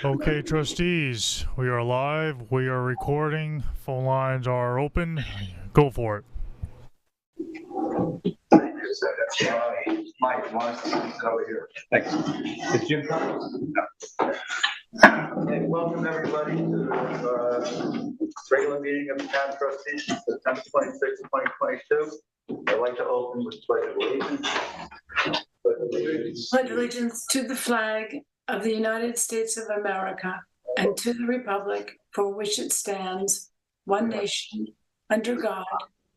Okay, trustees, we are live. We are recording. Phone lines are open. Go for it. Mike, want to sit over here? Thanks. Is Jim coming? No. Okay, welcome everybody to the regular meeting of the Town Trustees, September 26, 2022. I'd like to open with pledge of allegiance. Pledge allegiance to the flag of the United States of America and to the republic for which it stands, one nation, under God,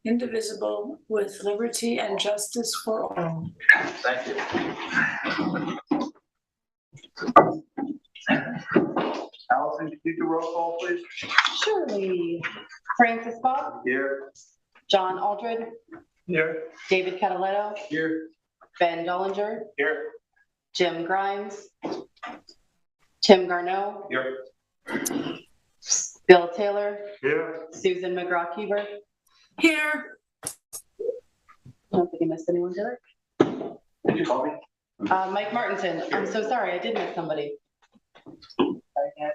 indivisible, with liberty and justice for all. Thank you. Allison, could you do roll call, please? Surely. Francis Bob. Here. John Aldred. Here. David Cataletto. Here. Ben Dollinger. Here. Jim Grimes. Tim Garneau. Here. Bill Taylor. Here. Susan McGraw-Keever. Here. I don't think I missed anyone, did Did you call me? I? Mike Martinson. I'm so sorry. I did miss somebody. Sorry, guys.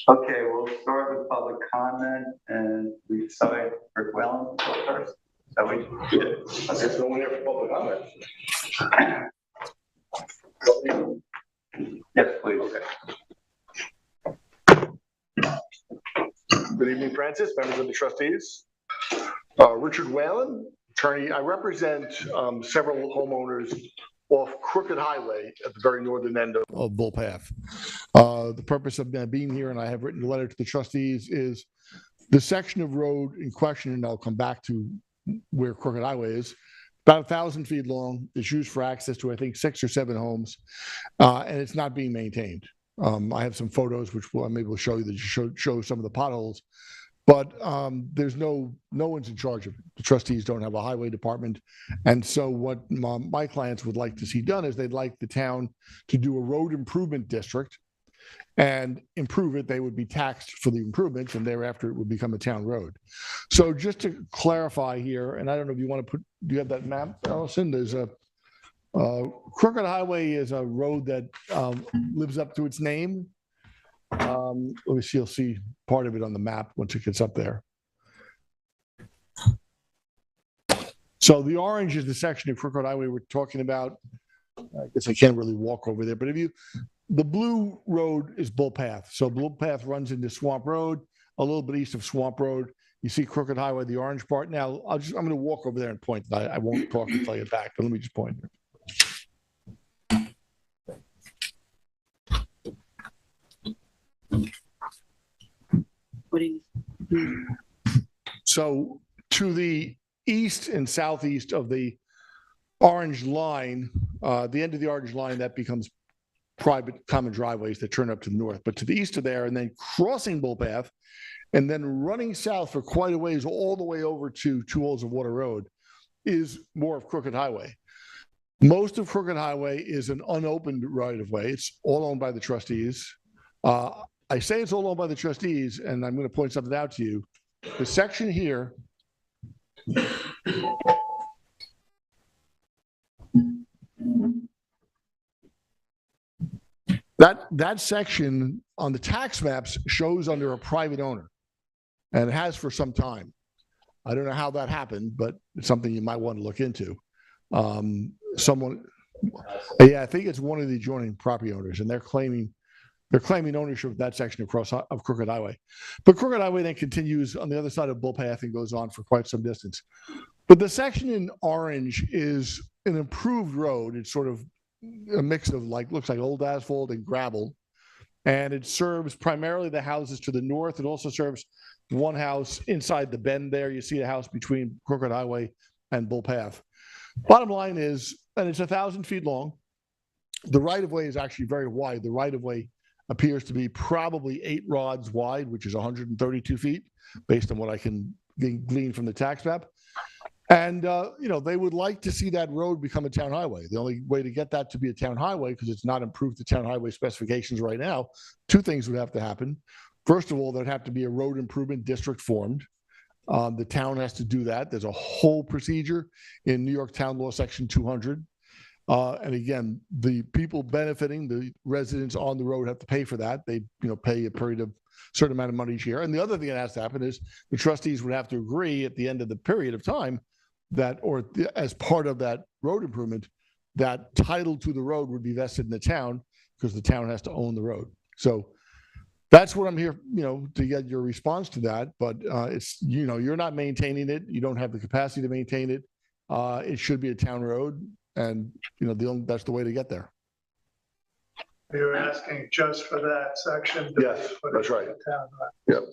Okay, we'll start with public comment, and we decide for Wellen first. So we there's no one here for public comment. Yes, please. Okay. Good evening, Francis, members of the trustees. Richard Whalen, attorney. I represent several homeowners off Crooked Highway at the very northern end of Bull Path. The purpose of being here, and I have written a letter to the trustees, is the section of road in question, and I'll come back to where Crooked Highway is, about 1,000 feet long. It's used for access to, I think, 6 or 7 homes, and it's not being maintained. I have some photos which maybe we'll show you that show some of the potholes, but there's no one's in charge of it. The trustees don't have a highway department, and so what my clients would like to see done is they'd like the town to do a road improvement district and improve it. They would be taxed for the improvements, and thereafter it would become a town road. So just to clarify here, and I don't know if you want to do you have that map, Allison? There's a Crooked Highway is a road that lives up to its name. Let me see, you'll see part of it on the map once it gets up there. So the orange is the section of Crooked Highway we're talking about. I guess I can't really walk over there, but the blue road is Bull Path. So Bull Path runs into Swamp Road, a little bit east of Swamp Road. You see Crooked Highway, the orange part. Now I'm going to walk over there and point. I won't talk until I get back, but let me just point here. What do you mean? So to the east and southeast of the orange line, the end of the orange line, that becomes private common driveways that turn up to the north. But to the east of there, and then crossing Bull Path, and then running south for quite a ways all the way over to Two Holes of Water Road, is more of Crooked Highway. Most of Crooked Highway is an unopened right-of-way. It's all owned by the trustees. I say it's all owned by the trustees, and I'm going to point something out to you. The section here that section on the tax maps shows under a private owner, and it has for some time. I don't know how that happened, but it's something you might want to look into. I think it's one of the adjoining property owners, and they're claiming ownership of that section of Crooked Highway. But Crooked Highway then continues on the other side of Bull Path and goes on for quite some distance. But the section in orange is an improved road. It's sort of a mix of looks like old asphalt and gravel. And it serves primarily the houses to the north. It also serves one house inside the bend there. You see a house between Crooked Highway and Bull Path. Bottom line is, and it's 1,000 feet long. The right-of-way is actually very wide. The right-of-way appears to be probably 8 rods wide, which is 132 feet, based on what I can glean from the tax map. And, they would like to see that road become a town highway. The only way to get that to be a town highway, because it's not improved to town highway specifications right now, 2 things would have to happen. First of all, there'd have to be a road improvement district formed. The town has to do that. There's a whole procedure in New York Town Law, Section 200. And again, the people benefiting, the residents on the road have to pay for that. They, pay a period of certain amount of money each year. And the other thing that has to happen is the trustees would have to agree at the end of the period of time that, or as part of that road improvement, that title to the road would be vested in the town because the town has to own the road. So that's what I'm here, to get your response to that. But it's, you're not maintaining it. You don't have the capacity to maintain it. It should be a town road. And, that's the way to get there. You're asking just for that section? Yes, that's right. Yep.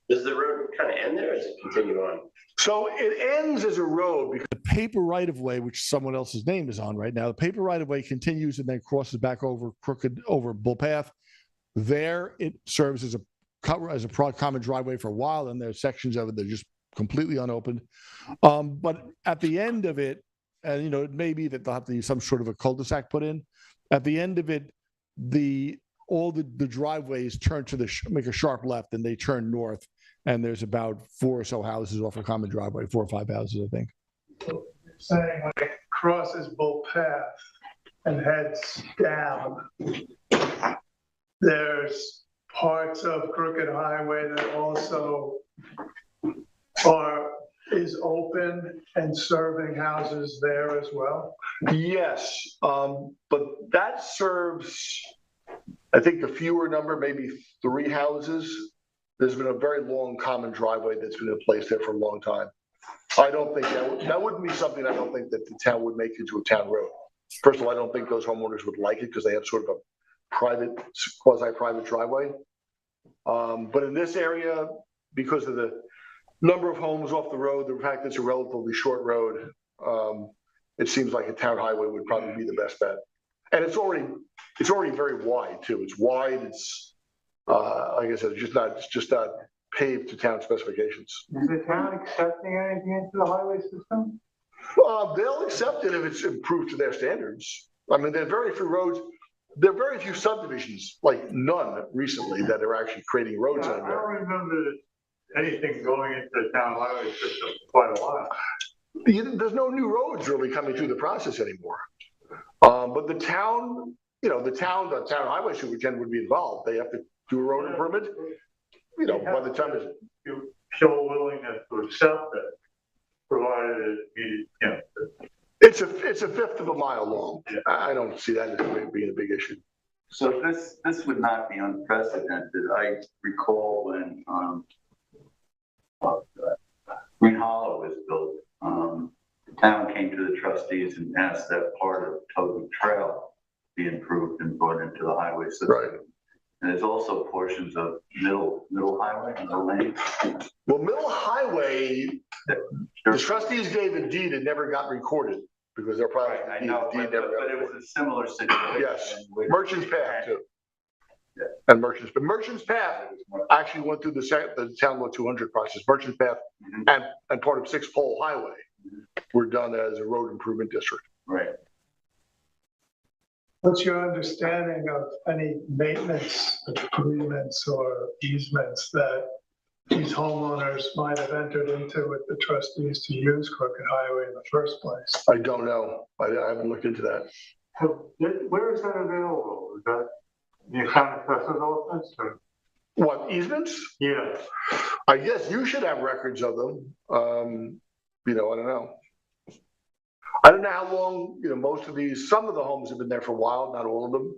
Does the road kind of end there, or does it continue on? So it ends as a road because the paper right-of-way, which someone else's name is on right now, the paper right-of-way continues and then crosses back over Bull Path. There, it serves as a common driveway for a while, and there are sections of it that are just completely unopened. But at the end of it, and it may be that they'll have to use some sort of a cul-de-sac put in. At the end of it, all the driveways turn to make a sharp left, and they turn north. And there's about 4 or so houses off a common driveway, 4 or 5 houses, I think. So you're saying when it crosses Bull Path and heads down, there's parts of Crooked Highway that also is open and serving houses there as well? Yes, but that serves, I think, a fewer number, maybe 3 houses. There's been a very long common driveway that's been in place there for a long time. I don't think that wouldn't be something I don't think that the town would make into a town road. First of all, I don't think those homeowners would like it because they have sort of a quasi-private driveway. But in this area, because of the number of homes off the road, the fact that it's a relatively short road, it seems like a town highway would probably be the best bet. And it's already very wide too. It's wide. It's like I said, it's just not paved to town specifications. Is the town accepting anything into the highway system? They'll accept it if it's improved to their standards. I mean, there are very few roads. There are very few subdivisions, like none recently, that are actually creating roads I on there. don't remember anything going into the town highway system for quite a while. There's no new roads really coming through the process anymore. But the town highway superintendent would be involved. They have to do a road improvement. By the time You show willingness to accept it, provided it be, it's a 1/5 of a mile long. Yeah. I don't see that as being a big issue. So this would not be unprecedented. I recall when Green Hollow was built, the town came to the trustees and asked that part of Toby Trail be improved and brought into the highway system. Right. And there's also portions of Middle Highway, Middle Lane. Well, Middle Highway, the trustees gave a deed that never got recorded because they're probably. I know, but it was a similar situation. Yes, with- Merchant's Path too. Yeah. And Merchant's Path actually went through the Town Law 200 process. Merchant's Path and part of 6 Pole Highway were done as a road improvement district. Right. What's your understanding of any maintenance agreements or easements that these homeowners might have entered into with the trustees to use Crooked Highway in the first place? I don't know. I haven't looked into that. where is that available? Is that the county assessor's office or? What, easements? Yeah. I guess you should have records of them. I don't know. I don't know how long, some of the homes have been there for a while, not all of them.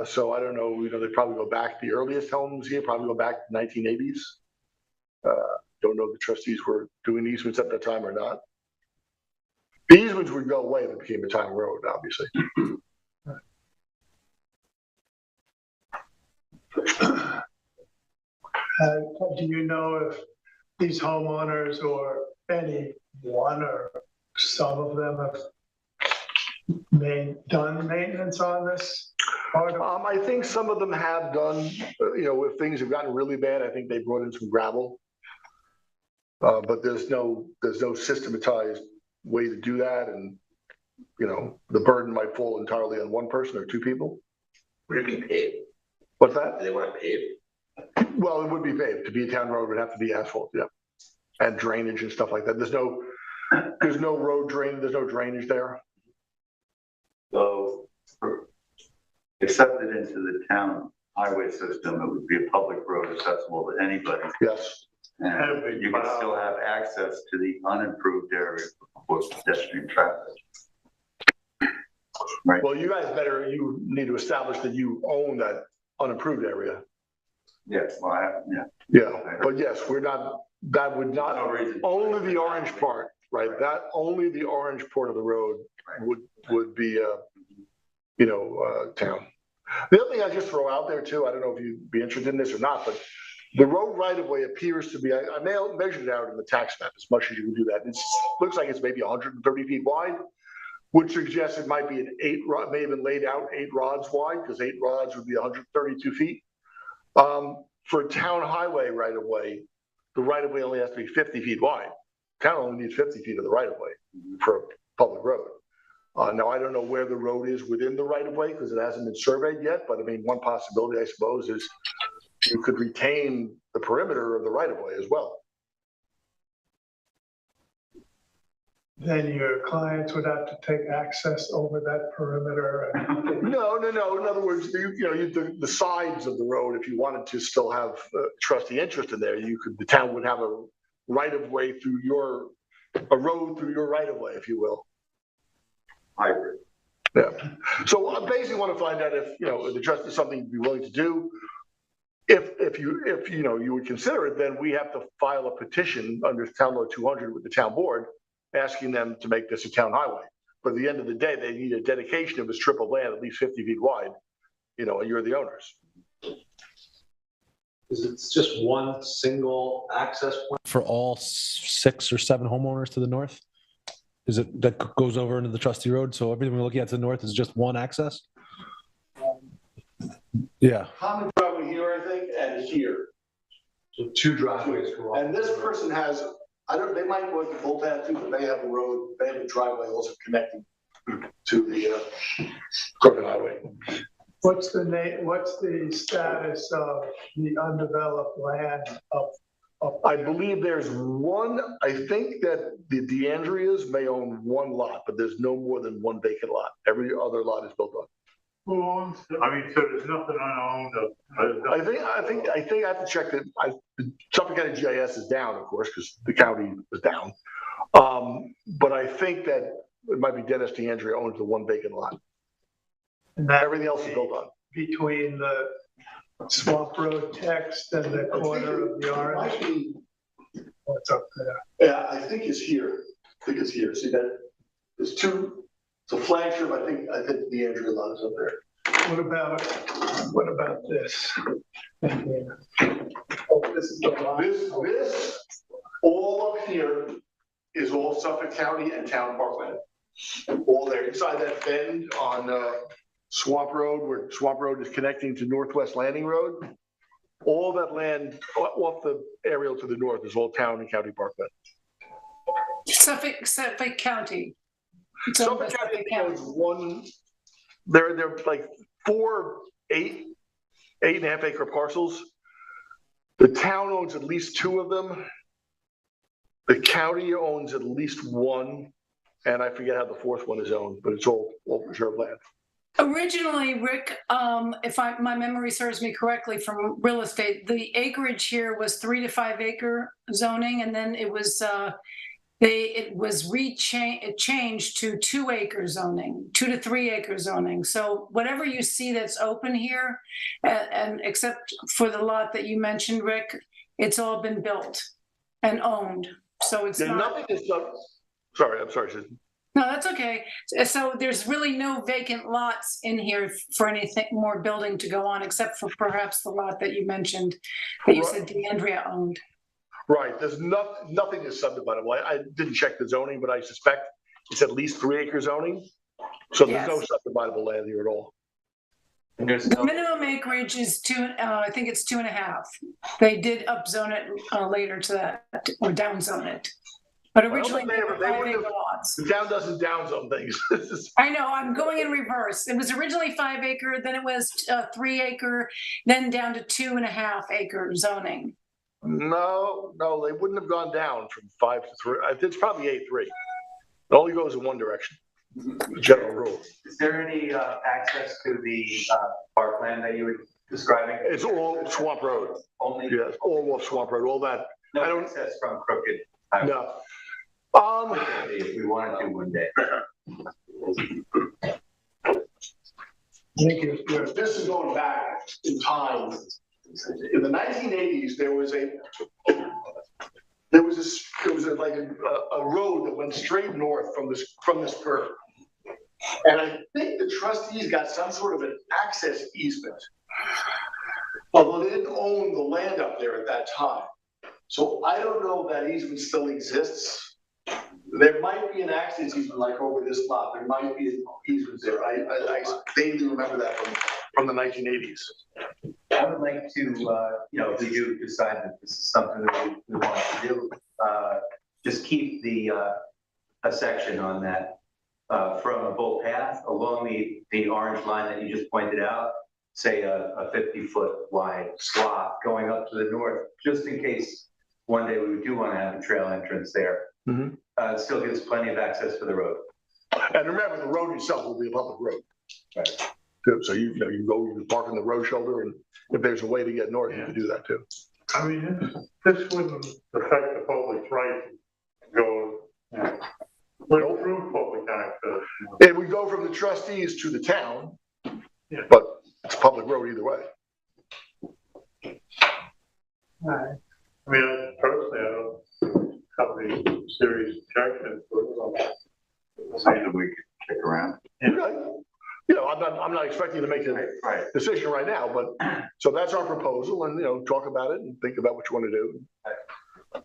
So I don't know, they probably go back, the earliest homes here probably go back to 1980s. Don't know if the trustees were doing easements at that time or not. The easements would go away if it became a town road, obviously. Do you know if these homeowners or any one or some of them have done maintenance on this part of? I think some of them have done, if things have gotten really bad, I think they brought in some gravel. But there's no systematized way to do that. And, the burden might fall entirely on one person or 2 people. Would it be paved? What's that? Do they want to pave? Well, it would be paved. To be a town road, it would have to be asphalt, yeah. and drainage and stuff like that. There's no road drain, there's no drainage there. So, accepted into the town highway system, it would be a public road accessible to anybody. Yes. And you can still have access to the unimproved area for pedestrian traffic. Right. Well, you need to establish that you own that unimproved area. Yes, well, yeah. Yeah, but yes, that would not, No reason. only the orange part, right? That, only the orange part of the road would be, town. The other thing I just throw out there too, I don't know if you'd be interested in this or not, but the road right of way appears to be, I measured it out in the tax map as much as you can do that. It looks like it's maybe 130 feet wide, which suggests it might be may have been laid out 8 rods wide, because 8 rods would be 132 feet. For a town highway right of way, the right of way only has to be 50 feet wide. Town only needs 50 feet of the right of way for a public road. Now, I don't know where the road is within the right of way because it hasn't been surveyed yet, but I mean, one possibility, I suppose, is you could retain the perimeter of the right of way as well. Then your clients would have to take access over that perimeter. No. In other words, the sides of the road, if you wanted to still have trustee interest in there, the town would have a right of way a road through your right of way, if you will. Hybrid. Yeah. So I basically want to find out if the trust is something you'd be willing to do. If you would consider it, then we have to file a petition under Town Law 200 with the town board, asking them to make this a town highway. But at the end of the day, they need a dedication of a strip of land at least 50 feet wide, and you're the owners. Is it just one single access point for all 6 or 7 homeowners to the north? Is it that goes over into the trustee road? So everything we're looking at to the north is just one access? Yeah. Common driveway here, I think, and here. So 2 driveways go off. And this person has, they might want to both have to, but they have a road, they have a driveway also connecting to the Crooked Highway. What's the status of the undeveloped land of? I believe there's one, I think that the DeAndreas may own 1 lot, but there's no more than 1 vacant lot. Every other lot is built on. Who owns, so there's nothing unowned of. I think I have to check that. Suffolk County GIS is down, of course, because the county is down. But I think that it might be Dennis DeAndrea owns the 1 vacant lot. And that everything else is built on. Between the Swamp Road text and the corner of the orange. What's up there? Yeah, I think it's here. See that? There's 2. It's a flagship. I think the Andrea lot is up there. What about this? Oh, this is the line. This all up here is all Suffolk County and town parkland. All there inside that bend on Swamp Road, where Swamp Road is connecting to Northwest Landing Road. All that land off the aerial to the north is all town and county parkland. Suffolk County. Suffolk County owns 1. They're like 4 8.5 acre parcels. The town owns at least 2 of them. The county owns at least 1, and I forget how the 4th one is owned, but it's all reserve land. Originally, Rick, if my memory serves me correctly from real estate, the acreage here was 3 to 5 acre zoning, and then it was changed to 2 acre zoning, 2 to 3 acre zoning. So whatever you see that's open here, and except for the lot that you mentioned, Rick, it's all been built and owned. So it's not. Nothing is done. Sorry, I'm sorry, Susan. No, that's okay. So there's really no vacant lots in here for anything more building to go on, except for perhaps the lot that you mentioned that you said DeAndrea owned. Right. There's nothing is subdividable. I didn't check the zoning, but I suspect it's at least 3 acre zoning. So there's no subdividable land here at all. The minimum acreage is 2. I think it's 2.5. They did upzone it later to that, or downzone it. But originally they were 5 acre lots. The town doesn't downzone things. I know, I'm going in reverse. It was originally 5 acre, then it was 3 acre, then down to 2.5 acre zoning. No, they wouldn't have gone down from 5 to 3. It's probably A3. It only goes in one direction, the general rule. Is there any access to the parkland that you were describing? It's all Swamp Road. Only? Yes, all off Swamp Road, all that. No I don't- access from Crooked? No. If we wanted to one day. Thank you. This is going back in time. In the 1980s, there was like a road that went straight north from this curve. And I think the trustees got some sort of an access easement. Although they didn't own the land up there at that time. So I don't know if that easement still exists. There might be an access easement like over this lot. There might be an easement there. I vaguely remember that from the 1980s. I would like to, if we do decide that this is something that we want to do, just keep a section on that from a boat path along the orange line that you just pointed out, say a 50-foot wide swath going up to the north, just in case one day we do want to have a trail entrance there. Mm-hmm. It still gives plenty of access to the road. And remember, the road itself will be a public road. Right. So you can park on the road shoulder, and if there's a way to get north, you can do that too. I mean, this wouldn't affect the public's right to go, through public access. It would go from the trustees to the town, but it's a public road either way. Right. I mean, personally, I don't have any serious objections to it. Something we could kick around. I'm not expecting to make a decision right now, but so that's our proposal, and talk about it and think about what you want to do.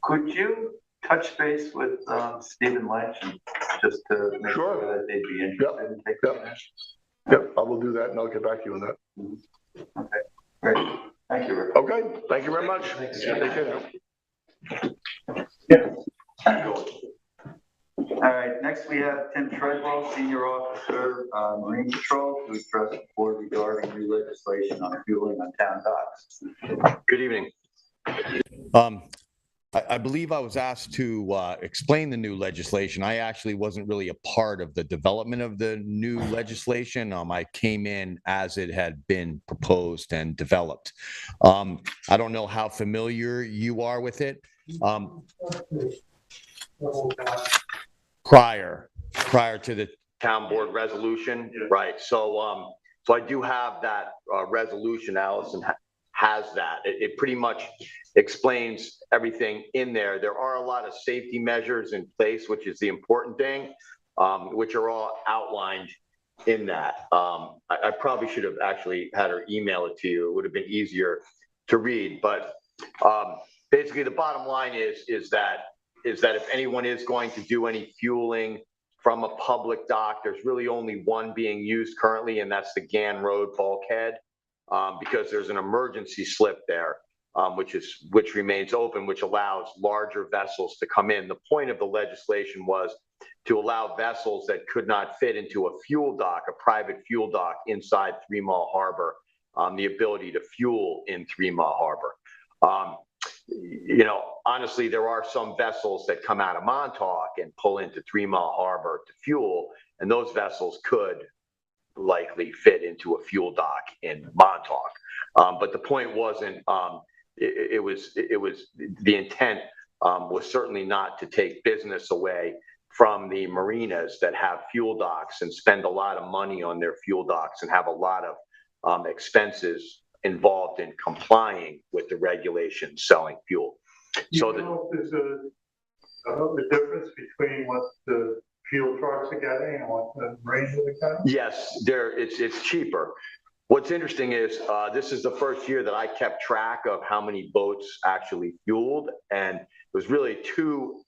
Could you touch base with Stephen Lynch and just to make sure that they'd be interested in taking it? Yep, I will do that, and I'll get back to you on that. Okay, great. Thank you, Rick. Okay, thank you very much. Take care now. All right, next we have Tim Treadwell, Senior Officer, Marine Patrol, to address the board regarding new legislation on fueling on town docks. Good evening. I believe I was asked to explain the new legislation. I actually wasn't really a part of the development of the new legislation. I came in as it had been proposed and developed. I don't know how familiar you are with it. Prior to the town board resolution, right? So I do have that resolution. Allison has that. It pretty much explains everything in there. There are a lot of safety measures in place, which is the important thing, which are all outlined in that. I probably should have actually had her email it to you. It would have been easier to read, but basically the bottom line is that if anyone is going to do any fueling from a public dock, there's really only one being used currently, and that's the Gann Road bulkhead, because there's an emergency slip there, which remains open, which allows larger vessels to come in. The point of the legislation was to allow vessels that could not fit into a fuel dock, a private fuel dock inside 3 Mile Harbor, the ability to fuel in 3 Mile Harbor. Honestly, there are some vessels that come out of Montauk and pull into 3 Mile Harbor to fuel, and those vessels could likely fit into a fuel dock in Montauk. But the point wasn't, it was the intent was certainly not to take business away from the marinas that have fuel docks and spend a lot of money on their fuel docks and have a lot of expenses involved in complying with the regulations selling fuel. So there's a difference between what the fuel trucks are getting and what the marines are getting? Yes, it's cheaper. What's interesting is this is the first year that I kept track of how many boats actually fueled, and it was really two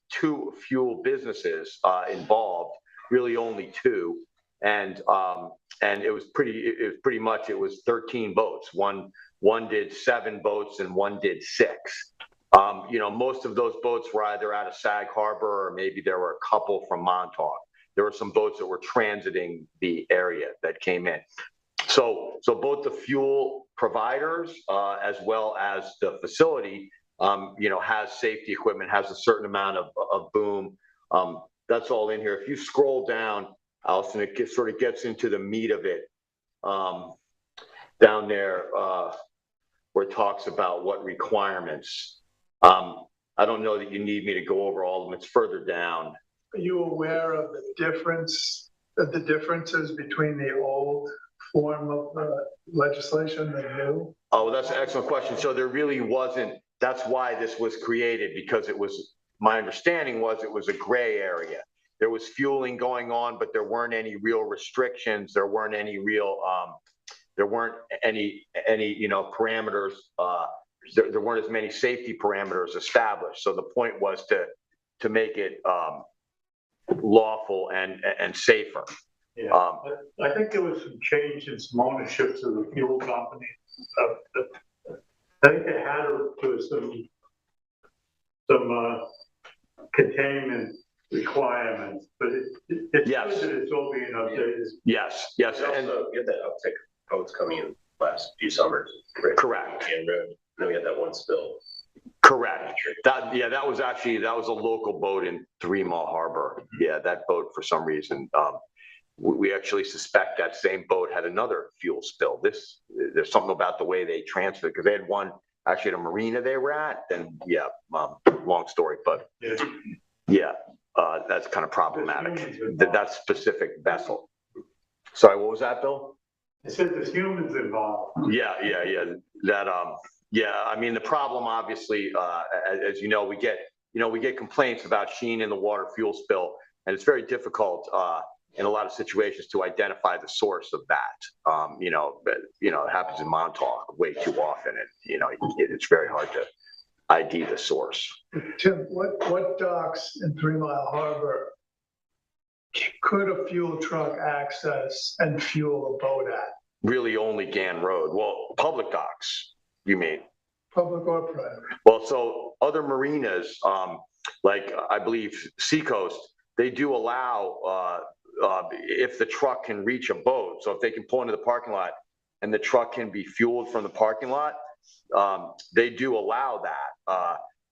fuel businesses involved, really only two, and it was pretty much 13 boats. One did 7 boats and one did 6. Most of those boats were either out of Sag Harbor or maybe there were a couple from Montauk. There were some boats that were transiting the area that came in. So both the fuel providers as well as the facility has safety equipment, has a certain amount of boom. That's all in here. If you scroll down, Allison, it sort of gets into the meat of it down there where it talks about what requirements. I don't know that you need me to go over all of them. It's further down. Are you aware of the differences between the old form of legislation and the new? Oh, that's an excellent question. So there really wasn't, that's why this was created, because it was, my understanding was it was a gray area. There was fueling going on, but there weren't any real restrictions. There weren't any real, parameters. There weren't as many safety parameters established. So the point was to make it lawful and safer. Yeah, I think there was some change in some ownership to the fuel company. I think they had some containment requirements, but it's Yes. good that it's all being updated. Yes, yes. And And also, we had that uptick of boats coming in last few summers. Right? correct. And road. And then we had that one spill. Correct. That was a local boat in 3 Mile Harbor. Yeah, that boat, for some reason, we actually suspect that same boat had another fuel spill. There's something about the way they transferred, because they had one actually at a marina they were at. And long story, but that's kind of problematic. That specific vessel. Sorry, what was that, Bill? I said there's humans involved. Yeah. That I mean, the problem, obviously, as you know, we get complaints about sheen in the water fuel spill, and it's very difficult in a lot of situations to identify the source of that. It happens in Montauk way too often, and it's very hard to ID the source. Tim, what docks in 3 Mile Harbor could a fuel truck access and fuel a boat at? Really only Gann Road. Well, public docks, you mean? Public or private? Well, so other marinas, like I believe Seacoast, they do allow, if the truck can reach a boat, so if they can pull into the parking lot and the truck can be fueled from the parking lot, they do allow that.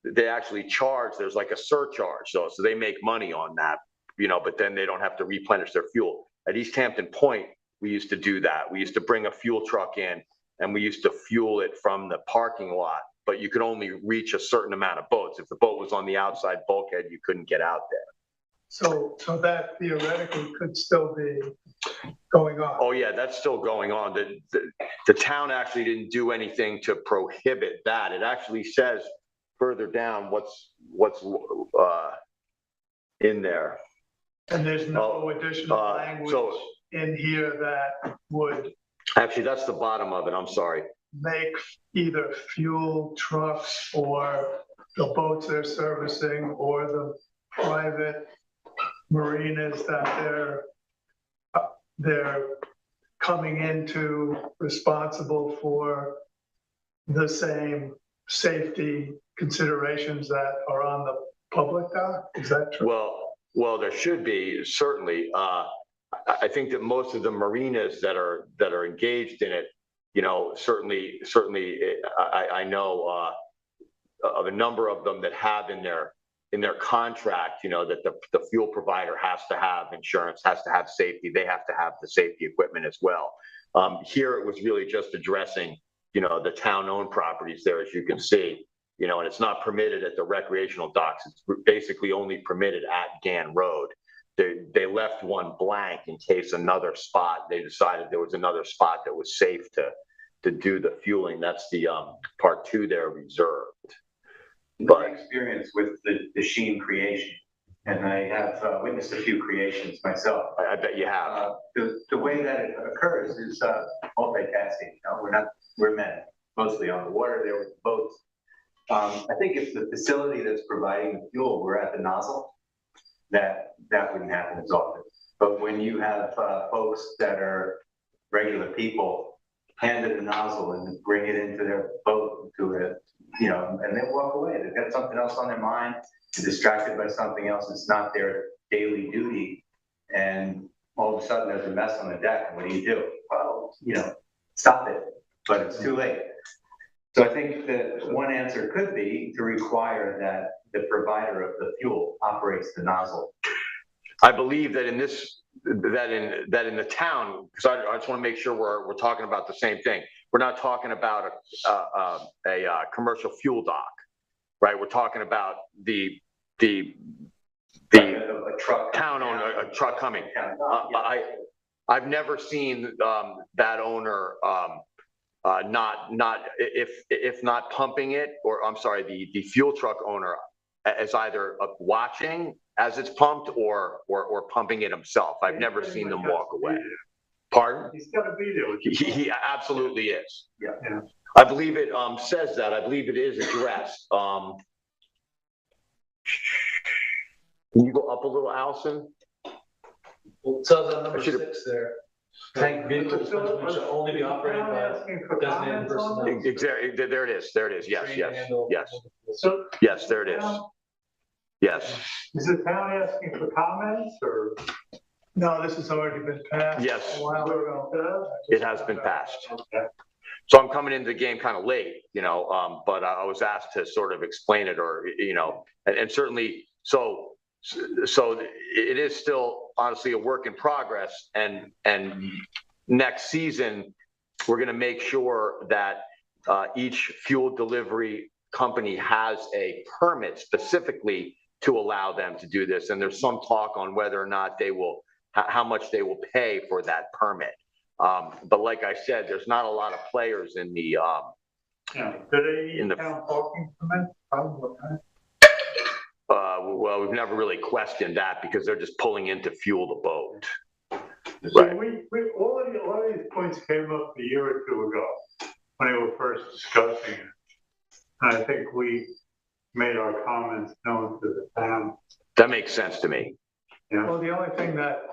They actually charge, there's like a surcharge, so they make money on that, but then they don't have to replenish their fuel. At East Hampton Point, we used to do that. We used to bring a fuel truck in and we used to fuel it from the parking lot, but you could only reach a certain amount of boats. If the boat was on the outside bulkhead, you couldn't get out there. So that theoretically could still be going on. Oh yeah, that's still going on. The town actually didn't do anything to prohibit that. It actually says further down what's in there. And there's no additional language in here that would actually, that's the bottom of it. I'm sorry. Make either fuel trucks or the boats they're servicing or the private marinas that they're coming into responsible for the same safety considerations that are on the public dock? Is that true? Well, there should be, certainly. I think that most of the marinas that are engaged in it, certainly, I know of a number of them that have in their contract, that the fuel provider has to have insurance, has to have safety. They have to have the safety equipment as well. Here, it was really just addressing, the town-owned properties there, as you can see, and it's not permitted at the recreational docks. It's basically only permitted at Gann Road. They left one blank in case another spot, they decided there was another spot that was safe to do the fueling. That's the part 2 there reserved. My experience with the sheen creation, and I have witnessed a few creations myself. I bet you have. The way that it occurs is multitasking. We're men, mostly on the water there with the boats. I think if the facility that's providing the fuel were at the nozzle, that wouldn't happen as often. But when you have folks that are regular people handed a nozzle and bring it into their boat to it, and they walk away. They've got something else on their mind. They're distracted by something else. It's not their daily duty. And all of a sudden there's a mess on the deck. What do? Well, stop it. But it's too late. So I think that one answer could be to require that the provider of the fuel operates the nozzle. I believe that in this, that in the town, because I just want to make sure we're talking about the same thing. We're not talking about a commercial fuel dock, right? We're talking about the A truck. town owner, a truck coming. I've never seen that owner not if not pumping it, or I'm sorry, the fuel truck owner as either watching as it's pumped or pumping it himself. I've never seen them walk away. Pardon? He's gotta be there with you. He absolutely is. Yeah. I believe it says that. I believe it is addressed. Can you go up a little, Allison? Well, it says on number I should've- 6 there, tank vehicles should only be operated by designated personnel. Exactly. There it is. There it is. Yes, Trained to yes, handle- yes, So yes. There it is. Yes, is the town asking for comments or? No, this has already been passed. yes. A while ago. It has been passed. Okay. So I'm coming into the game kind of late, but I was asked to sort of explain it, or, and certainly, so it is still honestly a work in progress, and next season, we're gonna make sure that each fuel delivery company has a permit specifically to allow them to do this, and there's some talk on whether or not they will, how much they will pay for that permit. But like I said, there's not a lot of players in the, Yeah. Do they In need the- town parking permit? Probably. well, we've never really questioned that because they're just pulling in to fuel the boat. So Right. all of these points came up a year or two ago when they were first discussing it. And I think we made our comments known to the town. That makes sense to me. Well, the only thing that,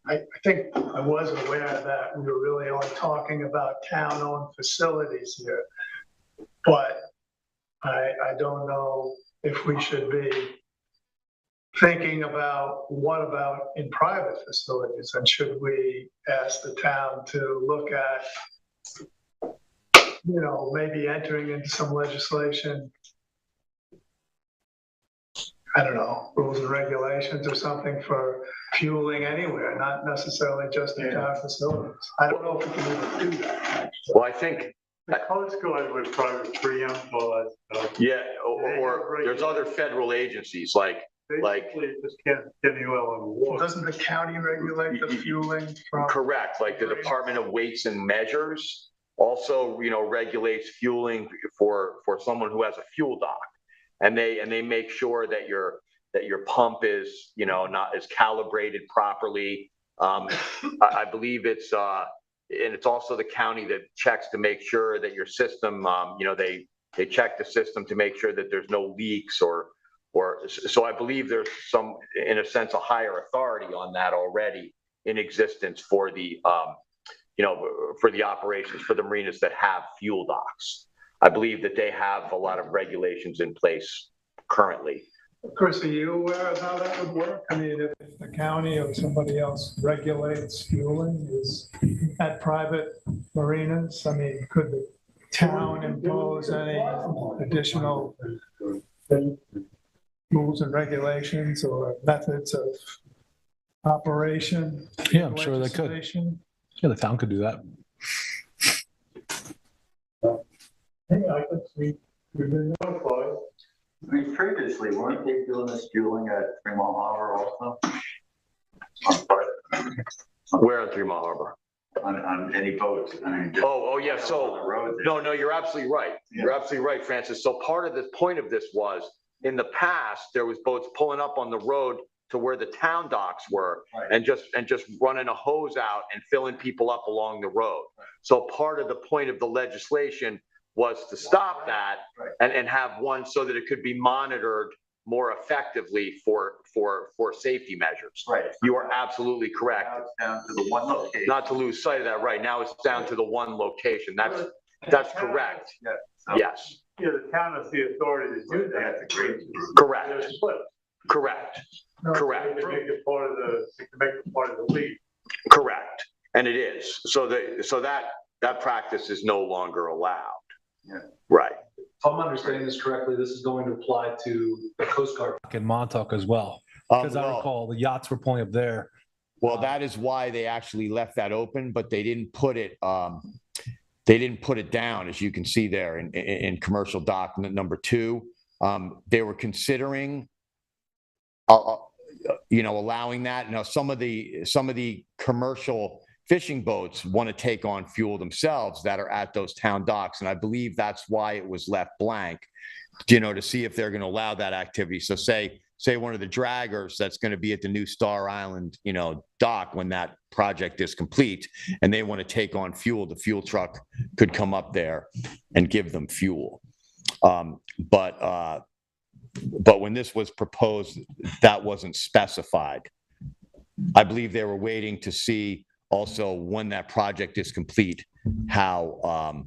I think I was aware that we were really only talking about town-owned facilities here. But I don't know if we should be thinking about what about in private facilities? And should we ask the town to look at, maybe entering into some legislation, I don't know, rules and regulations or something for fueling anywhere, not necessarily just in town facilities. I don't know if we can even do that, actually. Well, I think, The Coast Guard would probably preempt all that stuff. yeah, or there's other federal agencies like, Basically, it just can't get you out on the water. Doesn't the county regulate the fueling from? correct, like the Department of Weights and Measures also, regulates fueling for someone who has a fuel dock. And they make sure that your pump is, is calibrated properly. I believe it's, and it's also the county that checks to make sure that your system, they check the system to make sure that there's no leaks or, so I believe there's some, in a sense, a higher authority on that already in existence for the, for the operations, for the marinas that have fuel docks. I believe that they have a lot of regulations in place currently. Chris, are you aware of how that would work? I mean, if the county or somebody else regulates fueling at private marinas, I mean, could the town impose any additional rules and regulations or methods of operation? Yeah, I'm sure they could. legislation? Yeah, the town could do that. Yeah, I could see, we've been notified. I mean, previously, weren't they doing this fueling at Fremont Harbor also? Where on 3 Mile Harbor? On any boats? I mean, just Oh, yeah, on the so, road there. no, you're absolutely right. You're absolutely right, Francis. So part of the point of this was, in the past, there was boats pulling up on the road to where the town docks were, Right. and just running a hose out and filling people up along the road. So part of the point of the legislation was to stop that Right. and have one so that it could be monitored more effectively for safety measures. Right. You are absolutely correct. Now it's down to the one location. Not to lose sight of that, right? Now it's down to the one location. That's correct. Yeah. So- Yes, Yeah, the town has the authority to do that. That's a great. correct, They're split. correct, correct. They make it part of the league. correct. And it is. So that practice is no longer allowed. Right. If I'm understanding this correctly, this is going to apply to the Coast Guard in Montauk as well. Because I recall the yachts were pulling up there. Well, that is why they actually left that open, but they didn't put it. They didn't put it down, as you can see there in commercial dock number 2. They were considering, allowing that. Now, some of the commercial fishing boats want to take on fuel themselves that are at those town docks, and I believe that's why it was left blank. To see if they're going to allow that activity. So say one of the draggers that's going to be at the new Star Island, dock when that project is complete, and they want to take on fuel, the fuel truck could come up there and give them fuel. But when this was proposed, that wasn't specified. I believe they were waiting to see also when that project is complete, how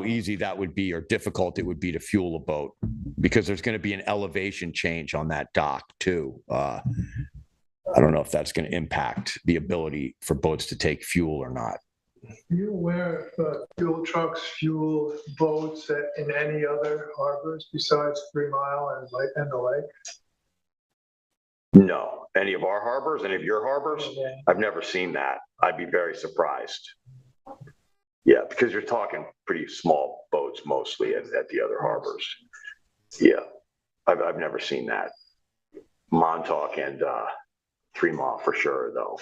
easy that would be or difficult it would be to fuel a boat, because there's going to be an elevation change on that dock too. I don't know if that's going to impact the ability for boats to take fuel or not. Are you aware if fuel trucks fuel boats in any other harbors besides 3 Mile and the lake? No, any of our harbors, any of your harbors? I've never seen that. I'd be very surprised. Yeah, because you're talking pretty small boats mostly at the other harbors. Yeah, I've never seen that. Montauk and 3 Mile for sure, though.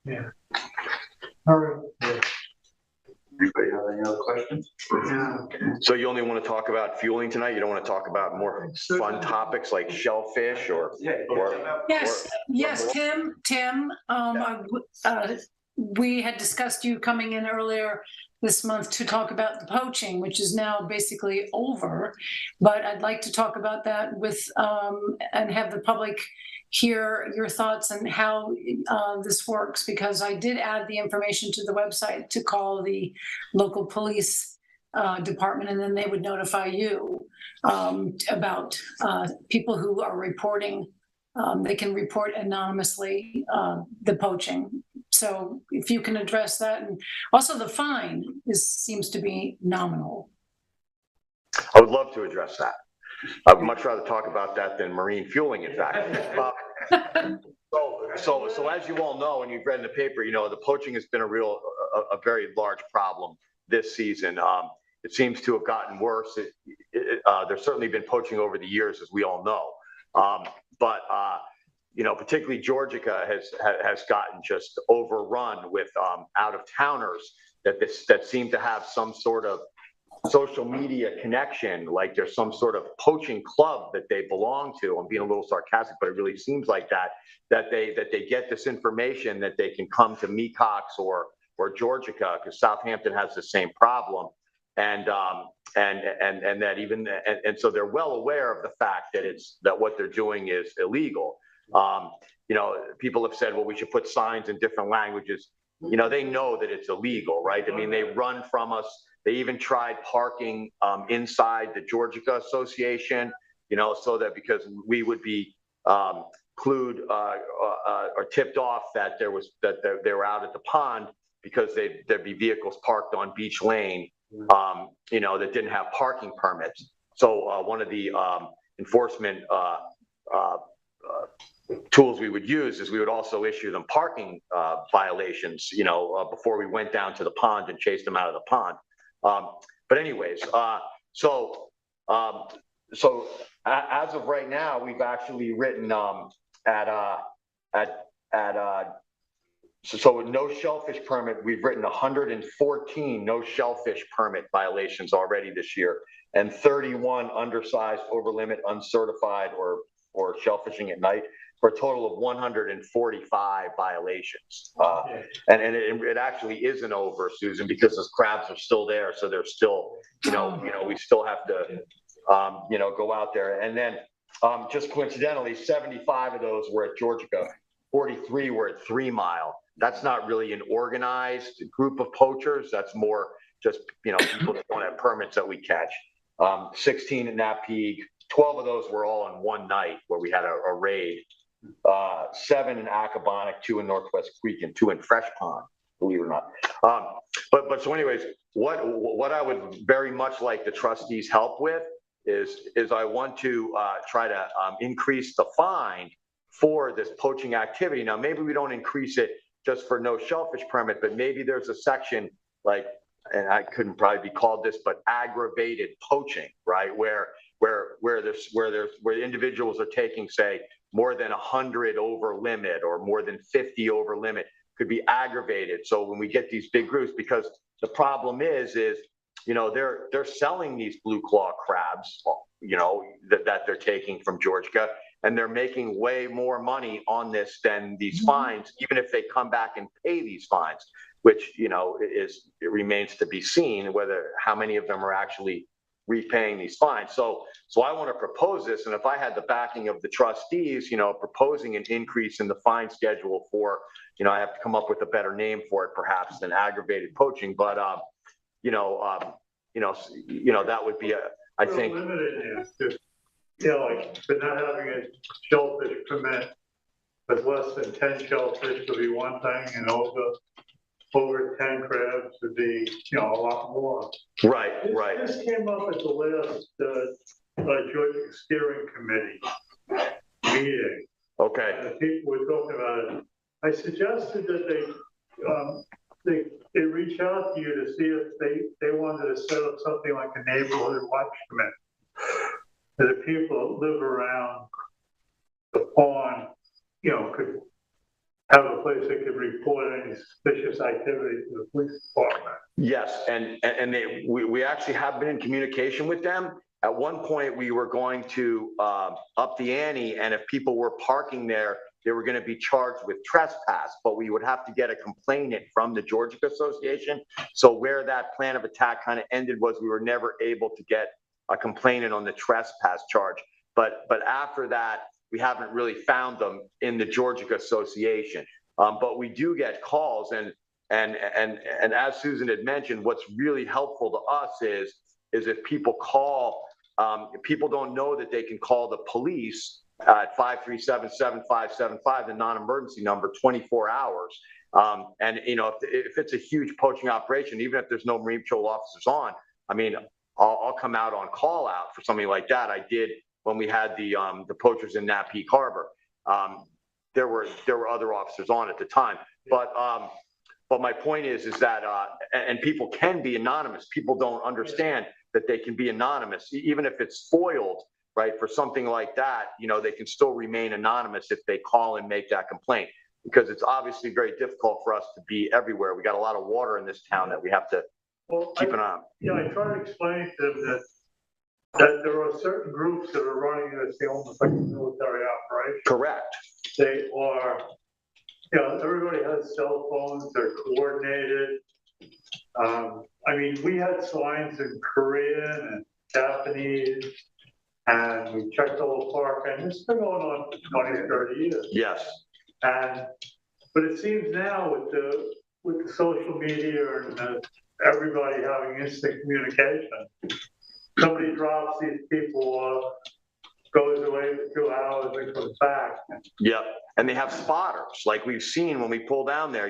Yeah. All right. Anybody have any other questions? Yeah. Okay. So you only want to talk about fueling tonight? You don't want to talk about more fun topics like shellfish or? Yes, Tim, we had discussed you coming in earlier this month to talk about the poaching, which is now basically over. But I'd like to talk about that with, and have the public hear your thoughts on how this works, because I did add the information to the website to call the local police department, and then they would notify you about people who are reporting. They can report anonymously the poaching. So if you can address that, and also the fine seems to be nominal. I would love to address that. I would much rather talk about that than marine fueling, in fact. So as you all know, and you've read in the paper, the poaching has been a very large problem this season. It seems to have gotten worse. There's certainly been poaching over the years, as we all know. But particularly Georgia has gotten just overrun with out-of-towners that seem to have some sort of social media connection, like there's some sort of poaching club that they belong to. I'm being a little sarcastic, but it really seems like that they get this information that they can come to Mecox or Georgia, because Southampton has the same problem. And that even so they're well aware of the fact that what they're doing is illegal. People have said, well, we should put signs in different languages. They know that it's illegal, right? I mean, they run from us. They even tried parking inside the Georgia Association, so that because we would be clued or tipped off that they were out at the pond, because there'd be vehicles parked on Beach Lane, that didn't have parking permits. So one of the enforcement tools we would use is we would also issue them parking violations, before we went down to the pond and chased them out of the pond. But anyways, so as of right now, we've actually written so with no shellfish permit, we've written 114 no shellfish permit violations already this year, and 31 undersized, over limit, uncertified, or shellfishing at night, for a total of 145 violations. And it actually isn't over, Susan, because those crabs are still there. So they're still, we still have to, go out there. And then just coincidentally, 75 of those were at Georgia, 43 were at 3 Mile. That's not really an organized group of poachers. That's more just, people that don't have permits that we catch. 16 at Napeague. 12 of those were all in one night where we had a raid. 7 in Accabonac, 2 in Northwest Creek, and 2 in Fresh Pond. believe it or not. But so anyways, what I would very much like the trustees' help with is I want to try to increase the fine for this poaching activity. Now, maybe we don't increase it just for no shellfish permit, but maybe there's a section like, and I couldn't probably be called this, but aggravated poaching, right? Where individuals are taking, say, more than 100 over limit or more than 50 over limit, could be aggravated. So when we get these big groups, because the problem is they're selling these blue claw crabs, that they're taking from Georgia, and they're making way more money on this than these fines, even if they come back and pay these fines, which, it remains to be seen how many of them are actually repaying these fines. So I want to propose this, and if I had the backing of the trustees, proposing an increase in the fine schedule for, I have to come up with a better name for it perhaps than aggravated poaching, but that would be I think. Limited is just, like, but not having a shellfish permit with less than 10 shellfish would be one thing, and over 10 crabs would be, a lot more. Right. This came up at the last joint steering committee meeting. Okay. And people were talking about it. I suggested that they reach out to you to see if they wanted to set up something like a neighborhood watch committee. That the people that live around the pond, could have a place that could report any suspicious activity to the police department. Yes, and we actually have been in communication with them. At one point, we were going to up the ante, and if people were parking there, they were going to be charged with trespass, but we would have to get a complainant from the Georgia Association. So where that plan of attack kind of ended was we were never able to get a complainant on the trespass charge. But after that, we haven't really found them in the Georgia Association. But we do get calls, and as Susan had mentioned, what's really helpful to us is if people call, people don't know that they can call the police at 537-7575, the non-emergency number, 24 hours. And if it's a huge poaching operation, even if there's no Marine Patrol officers on, I'll come out on call out for something like that. I did when we had the poachers in Nap Peak Harbor. There were other officers on at the time, but my point is that and people can be anonymous. People don't understand that they can be anonymous, even if it's foiled, right? For something like that, they can still remain anonymous if they call and make that complaint, because it's obviously very difficult for us to be everywhere. We got a lot of water in this town that we have to keep an eye on. I try to explain to them that there are certain groups that are running this almost like a military operation. Correct. They are, everybody has cell phones, they're coordinated. We had signs in Korean and Japanese, and we checked the whole park, and it's been going on for 20, 30 years. Yes. But it seems now with the social media and everybody having instant communication, somebody drops these people off, goes away for 2 hours and comes back. Yep. And they have spotters, like we've seen when we pull down there.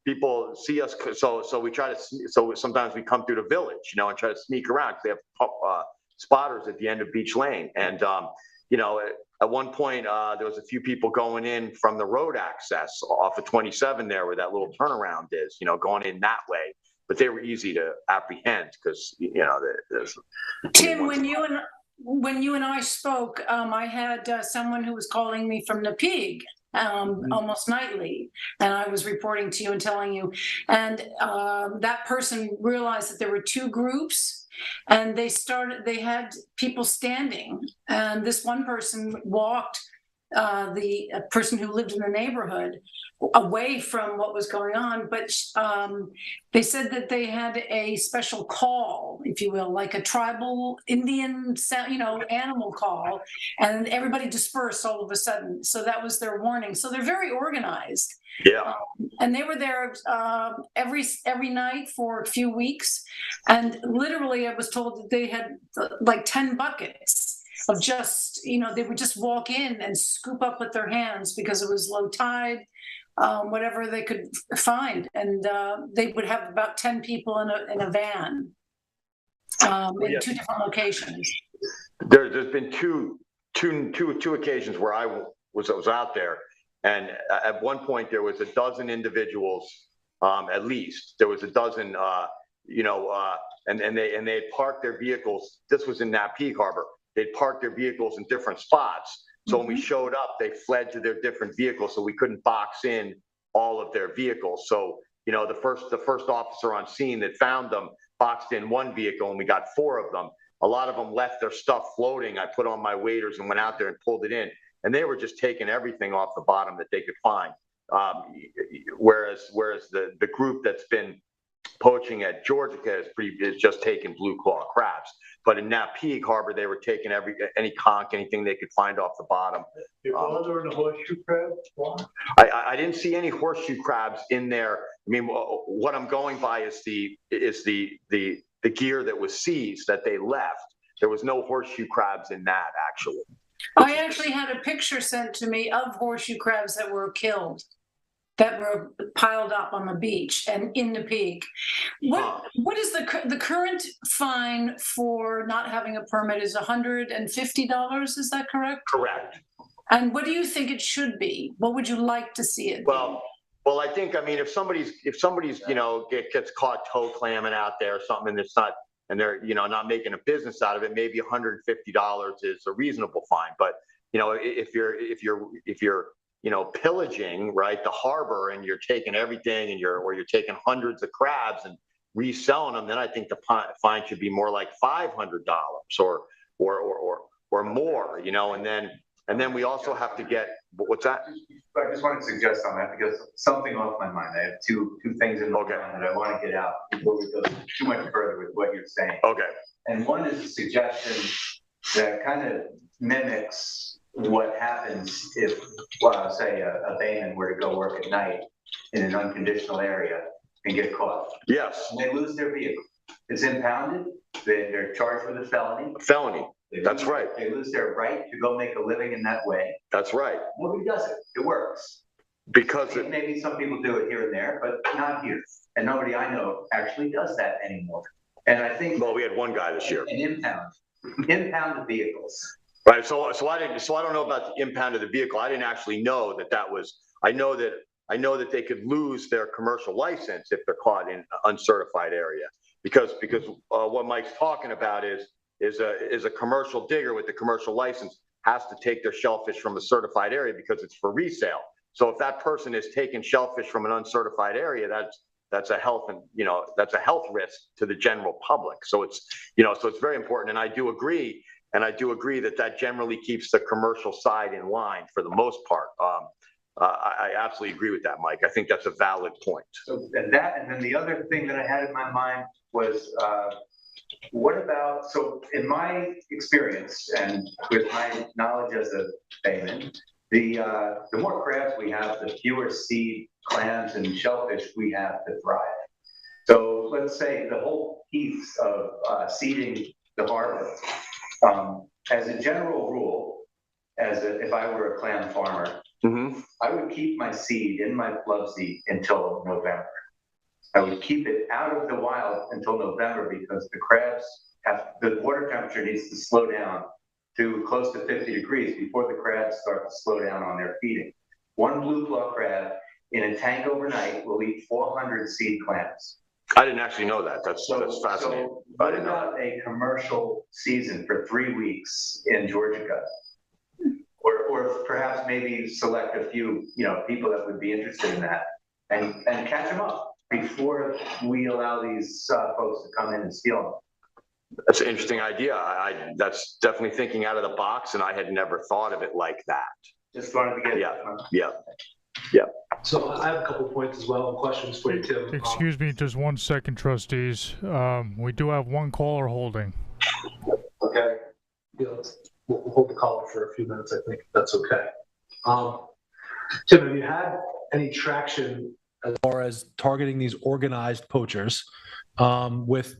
People see us, so we try to. So sometimes we come through the village, and try to sneak around because they have spotters at the end of Beach Lane. And at one point there was a few people going in from the road access off of 27 there, where that little turnaround is. Going in that way. But they were easy to apprehend because there's. Tim, when you and I spoke, I had someone who was calling me from Napeague almost nightly, and I was reporting to you and telling you, and that person realized that there were two groups, and they had people standing, and this one person walked the person who lived in the neighborhood away from what was going on, but they said that they had a special call, if you will, like a tribal Indian, animal call, and everybody dispersed all of a sudden. So that was their warning. So they're very organized. Yeah. And they were there every night for a few weeks, and literally I was told that they had like 10 buckets of just, they would just walk in and scoop up with their hands because it was low tide. whatever they could find. And they would have about 10 people in a van in 2 different locations. There's been two occasions where I was out there, and at one point there was a dozen individuals, at least. There was a dozen, and they had parked their vehicles. This was in Napeague Harbor. They'd parked their vehicles in different spots. So when we showed up, they fled to their different vehicles, so we couldn't box in all of their vehicles. So, the first officer on scene that found them boxed in one vehicle, and we got 4 of them. A lot of them left their stuff floating. I put on my waders and went out there and pulled it in, and they were just taking everything off the bottom that they could find. Whereas the group that's been poaching at Georgia is just taking blue claw crabs. But in Napeague Harbor, they were taking any conch, anything they could find off the bottom. You call there the horseshoe crab? I didn't see any horseshoe crabs in there. I mean, what I'm going by is the gear that was seized that they left. There was no horseshoe crabs in that, actually. I actually had a picture sent to me of horseshoe crabs that were killed, that were piled up on the beach and in the peak. What is the current fine for not having a permit is $150? Is that correct? Correct. And what do you think it should be? What would you like to see it be? Well, I think, if somebody's gets caught toe clamming out there or something, and it's not, and they're not making a business out of it, maybe $150 is a reasonable fine. But if you're pillaging, right, the harbor, and you're taking everything, and you're taking hundreds of crabs and reselling them, then I think the fine should be more like $500 or more, and then we also have to get, what's that? I just want to suggest on that, because something off my mind. I have two things in my mind that I want to get out before we go too much further with what you're saying. Okay. And one is a suggestion that kind of mimics what happens if, say, a bayman were to go work at night in an unconditional area and get caught. Yes. And they lose their vehicle. It's impounded. They're charged with a felony. That's right. They lose their right to go make a living in that way. That's right. Nobody does it. It works. Because maybe some people do it here and there, but not here. And nobody I know actually does that anymore. And I think. Well, we had one guy this year. An impound the vehicles. Right. So I don't know about the impound of the vehicle. I didn't actually know that was. I know that they could lose their commercial license if they're caught in an uncertified area, because what Mike's talking about is a commercial digger with the commercial license has to take their shellfish from a certified area because it's for resale. So if that person is taking shellfish from an uncertified area, that's a health risk to the general public. So it's very important. And I do agree that then keeps the commercial side in line for the most part. I absolutely agree with that, Mike. I think that's a valid point. So and then the other thing that I had in my mind was, so in my experience and with my knowledge as a bayman, the more crabs we have, the fewer seed, clams, and shellfish we have to thrive. So let's say the whole piece of seeding the harbor, as a general rule, if I were a clam farmer, I would keep my seed in my club seed until November. I would keep it out of the wild until November because the water temperature needs to slow down to close to 50 degrees before the crabs start to slow down on their feeding. One blue claw crab in a tank overnight will eat 400 seed clams. I didn't actually know that. That's fascinating. So what about a commercial season for 3 weeks in Georgia? Or perhaps maybe select a few, people that would be interested in that and catch them up before we allow these folks to come in and steal them. That's an interesting idea. That's definitely thinking out of the box, and I had never thought of it like that. Just wanted to get Yeah. So I have a couple points as well, and questions for you, Tim. Excuse me, just 1 second, trustees. We do have one caller holding. Okay. Yeah, we'll hold the caller for a few minutes, I think. That's okay. Tim, have you had any traction as far as targeting these organized poachers with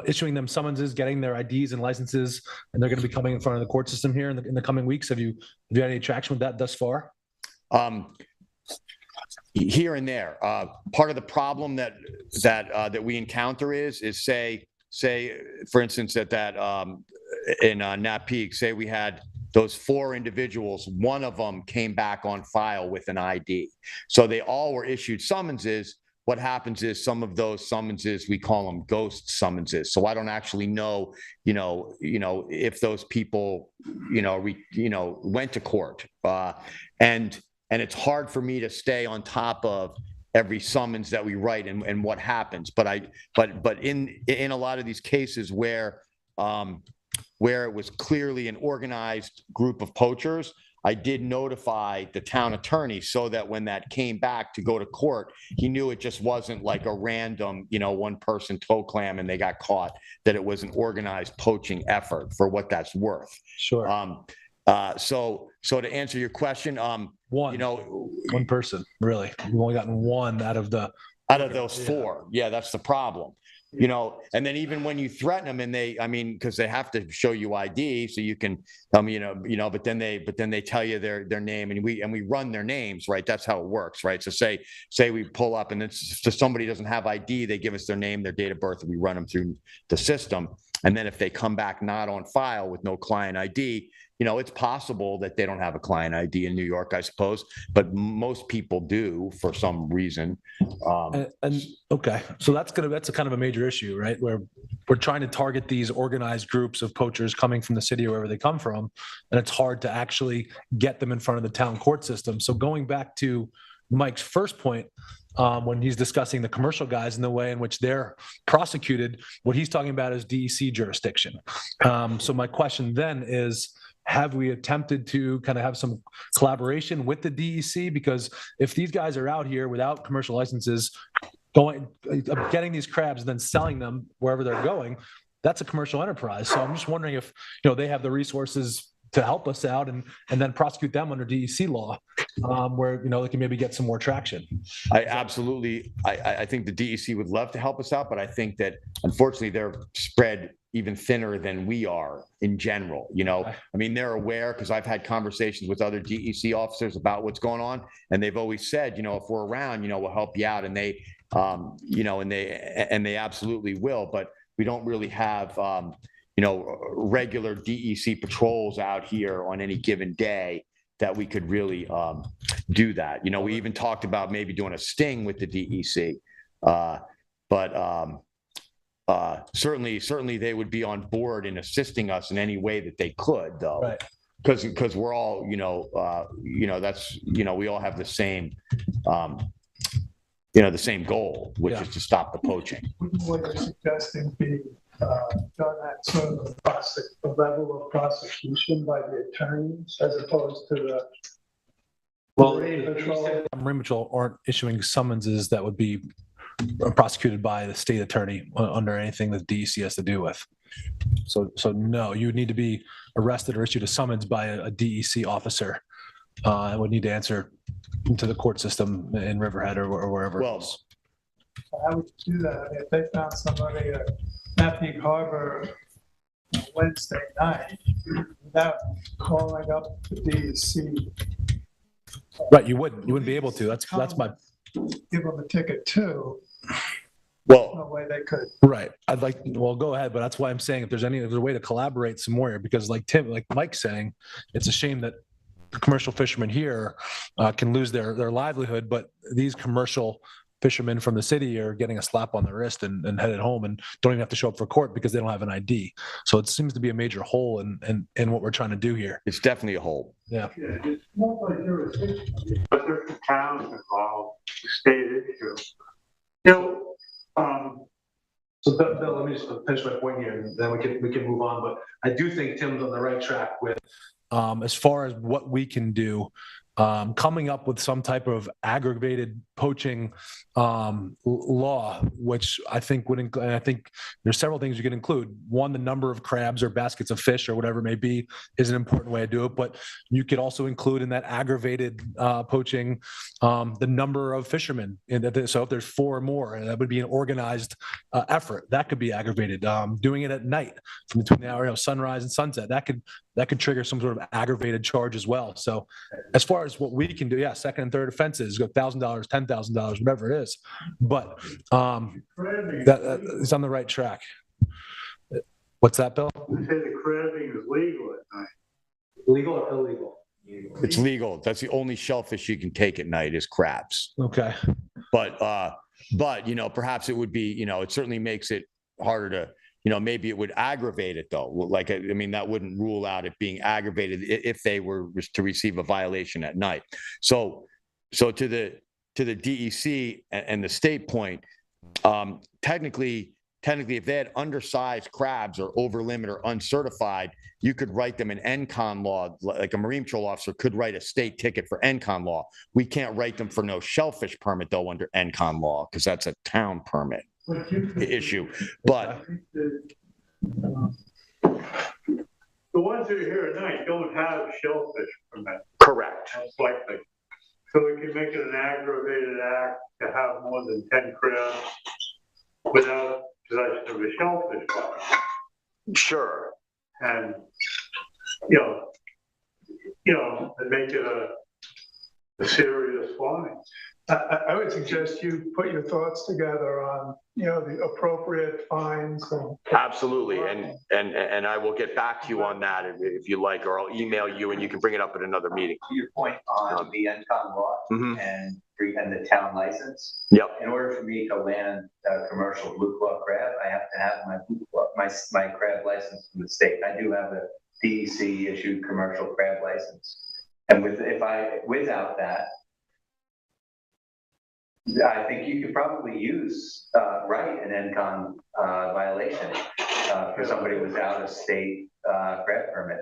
issuing them summonses, getting their IDs and licenses, and they're going to be coming in front of the court system here in the coming weeks? Have you had any traction with that thus far? here and there. Part of the problem that we encounter is say for instance that in Nat Peak, say we had those 4 individuals, one of them came back on file with an ID. So they all were issued summonses. What happens is some of those summonses, we call them ghost summonses. So I don't actually know, if those people, went to court. And it's hard for me to stay on top of every summons that we write and what happens. But in a lot of these cases where it was clearly an organized group of poachers, I did notify the town attorney so that when that came back to go to court, he knew it just wasn't like a random, one person toe clam and they got caught, that it was an organized poaching effort for what that's worth. Sure. So to answer your question, one person, really. We've only gotten one out of those 4. Yeah, that's the problem. And then even when you threaten them and because they have to show you ID, so you can tell me, but then they tell you their name and we run their names, right? That's how it works, right? So say we pull up and so somebody doesn't have ID, they give us their name, their date of birth, and we run them through the system. And then if they come back not on file with no client ID, it's possible that they don't have a client ID in New York, I suppose, but most people do for some reason. Okay, so that's a kind of a major issue, right? Where we're trying to target these organized groups of poachers coming from the city or wherever they come from, and it's hard to actually get them in front of the town court system. So going back to Mike's first point, when he's discussing the commercial guys and the way in which they're prosecuted, what he's talking about is DEC jurisdiction. So my question then is, have we attempted to kind of have some collaboration with the DEC? Because if these guys are out here without commercial licenses, getting these crabs and then selling them wherever they're going, that's a commercial enterprise. So I'm just wondering if they have the resources to help us out and then prosecute them under DEC law, where they can maybe get some more traction. I think the DEC would love to help us out, but I think that unfortunately they're spread even thinner than we are in general. They're aware, because I've had conversations with other DEC officers about what's going on, and they've always said, if we're around, we'll help you out, and they absolutely will. But we don't really have regular DEC patrols out here on any given day that we could really do that. We even talked about maybe doing a sting with the DEC, but certainly they would be on board in assisting us in any way that they could, though. Right. Because we're all, that's, we all have the same, the same goal, which is to stop the poaching. What you're suggesting be done at sort of the level of prosecution by the attorneys as opposed to the Marine Patrol aren't issuing summonses that would be prosecuted by the state attorney under anything that DEC has to do with. So no, you would need to be arrested or issued a summons by a DEC officer and would need to answer to the court system in Riverhead or wherever else. How would you do that? If they found somebody at Hampton Harbor Wednesday night without calling up the DEC, right? You wouldn't be able to. That's my. Give them a ticket too. Well, no way they could. Right. Go ahead, but that's why I'm saying if there's a way to collaborate some more here, because like Mike's saying, it's a shame that the commercial fishermen here can lose their livelihood, but these commercial fishermen from the city are getting a slap on the wrist and headed home and don't even have to show up for court because they don't have an ID. So it seems to be a major hole in what we're trying to do here. It's definitely a hole. Yeah. It's multi-jurisdiction, but there's towns involved, state issue. So Bill, let me just finish my point here, and then we can move on. But I do think Tim's on the right track with as far as what we can do. Coming up with some type of aggravated poaching law, which I think would include, I think there's several things you can include. One, the number of crabs or baskets of fish or whatever it may be is an important way to do it. But you could also include in that aggravated poaching the number of fishermen. So if there's 4 or more, that would be an organized effort. That could be aggravated. Doing it at night from between the hour of sunrise and sunset, that could trigger some sort of aggravated charge as well. So as far as as what we can do, yeah, second and third offenses, go $1,000, $10,000, whatever it is. But that is on the right track. What's that, Bill? You say the crabbing is legal at night. Legal or illegal? It's legal. That's the only shellfish you can take at night is crabs. Okay. But perhaps it would be, it certainly makes it harder to, maybe it would aggravate it though. Like, I mean, that wouldn't rule out it being aggravated if they were to receive a violation at night. So to the DEC and the state point, technically, if they had undersized crabs or over limit or uncertified, you could write them an NCON law, like a marine patrol officer could write a state ticket for NCON law. We can't write them for no shellfish permit though under NCON law, because that's a town permit issue. But The ones that are here at night don't have shellfish permit. correct. Most likely. So we can make it an aggravated act to have more than 10 crabs without possession of a shellfish permit. Sure. And, and make it a serious fine. I would suggest you put your thoughts together on, the appropriate fines and. Absolutely. And I will get back to you on that if you like, or I'll email you and you can bring it up at another meeting. To your point on the NCON law and the town license. Yep. In order for me to land a commercial blue claw crab, I have to have my blue claw, my crab license from the state. I do have a DEC issued commercial crab license. And without that, I think you could probably use, an NCON violation for somebody without a state crab permit.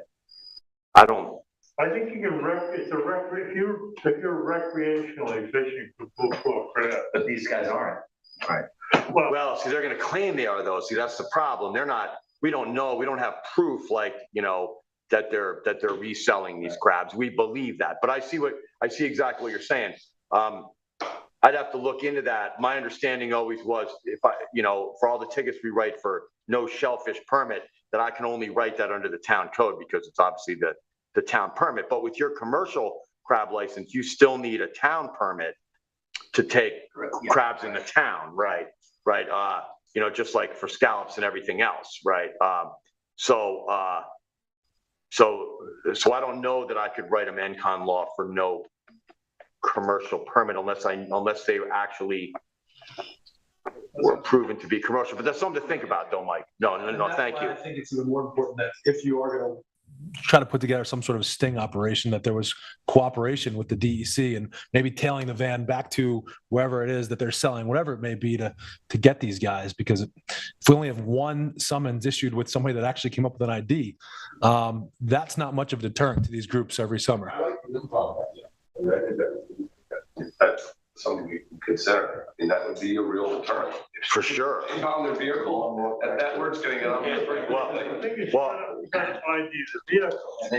I don't. I think you can if you're recreationally fishing for blue claw crab. But these guys aren't. Right. Well, see, they're going to claim they are though. See, that's the problem. They're not. We don't know. We don't have proof, that they're reselling these crabs. We believe that, but I see exactly what you're saying. I'd have to look into that. My understanding always was for all the tickets we write for no shellfish permit, that I can only write that under the town code because it's obviously the town permit. But with your commercial crab license, you still need a town permit to take crabs in the town, right? Right. Just like for scallops and everything else, right? So I don't know that I could write them NCON law for no commercial permit unless they actually were proven to be commercial. But that's something to think about though, Mike. No, thank you. I think it's even more important that if you are going to try to put together some sort of sting operation, that there was cooperation with the DEC and maybe tailing the van back to wherever it is that they're selling, whatever it may be, to get these guys. Because if we only have one summons issued with somebody that actually came up with an ID, that's not much of a deterrent to these groups every summer. That's something we can consider. I mean, that would be a real deterrent. For sure. If on their vehicle, that word's going to get on there pretty quickly.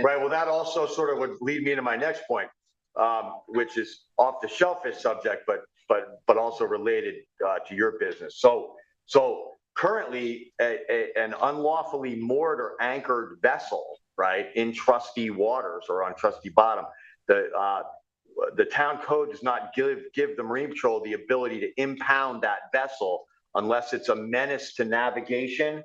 Right. Well, that also sort of would lead me to my next point, which is off the shellfish subject, but also related to your business. So currently, an unlawfully moored or anchored vessel, right, in trustee waters or on trustee bottom, the town code does not give the Marine Patrol the ability to impound that vessel unless it's a menace to navigation,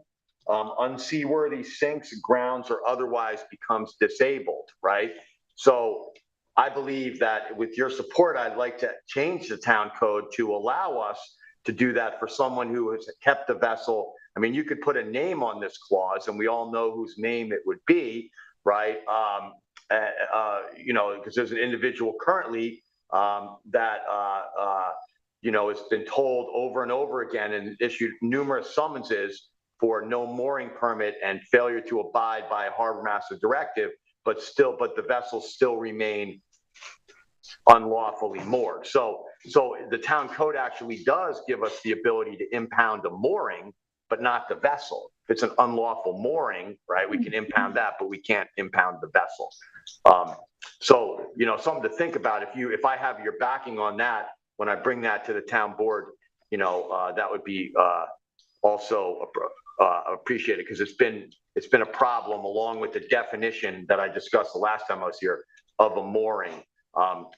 unseaworthy, sinks, grounds, or otherwise becomes disabled, right? So I believe that with your support, I'd like to change the town code to allow us to do that for someone who has kept the vessel. I mean, you could put a name on this clause and we all know whose name it would be, right? Because there's an individual currently that has been told over and over again and issued numerous summonses for no mooring permit and failure to abide by a harbor master directive, but the vessels still remain unlawfully moored. So the town code actually does give us the ability to impound a mooring, but not the vessel. If it's an unlawful mooring, right, we can impound that, but we can't impound the vessel. So something to think about. If I have your backing on that, when I bring that to the town board, that would be also appreciated, because it's been a problem along with the definition that I discussed the last time I was here of a mooring.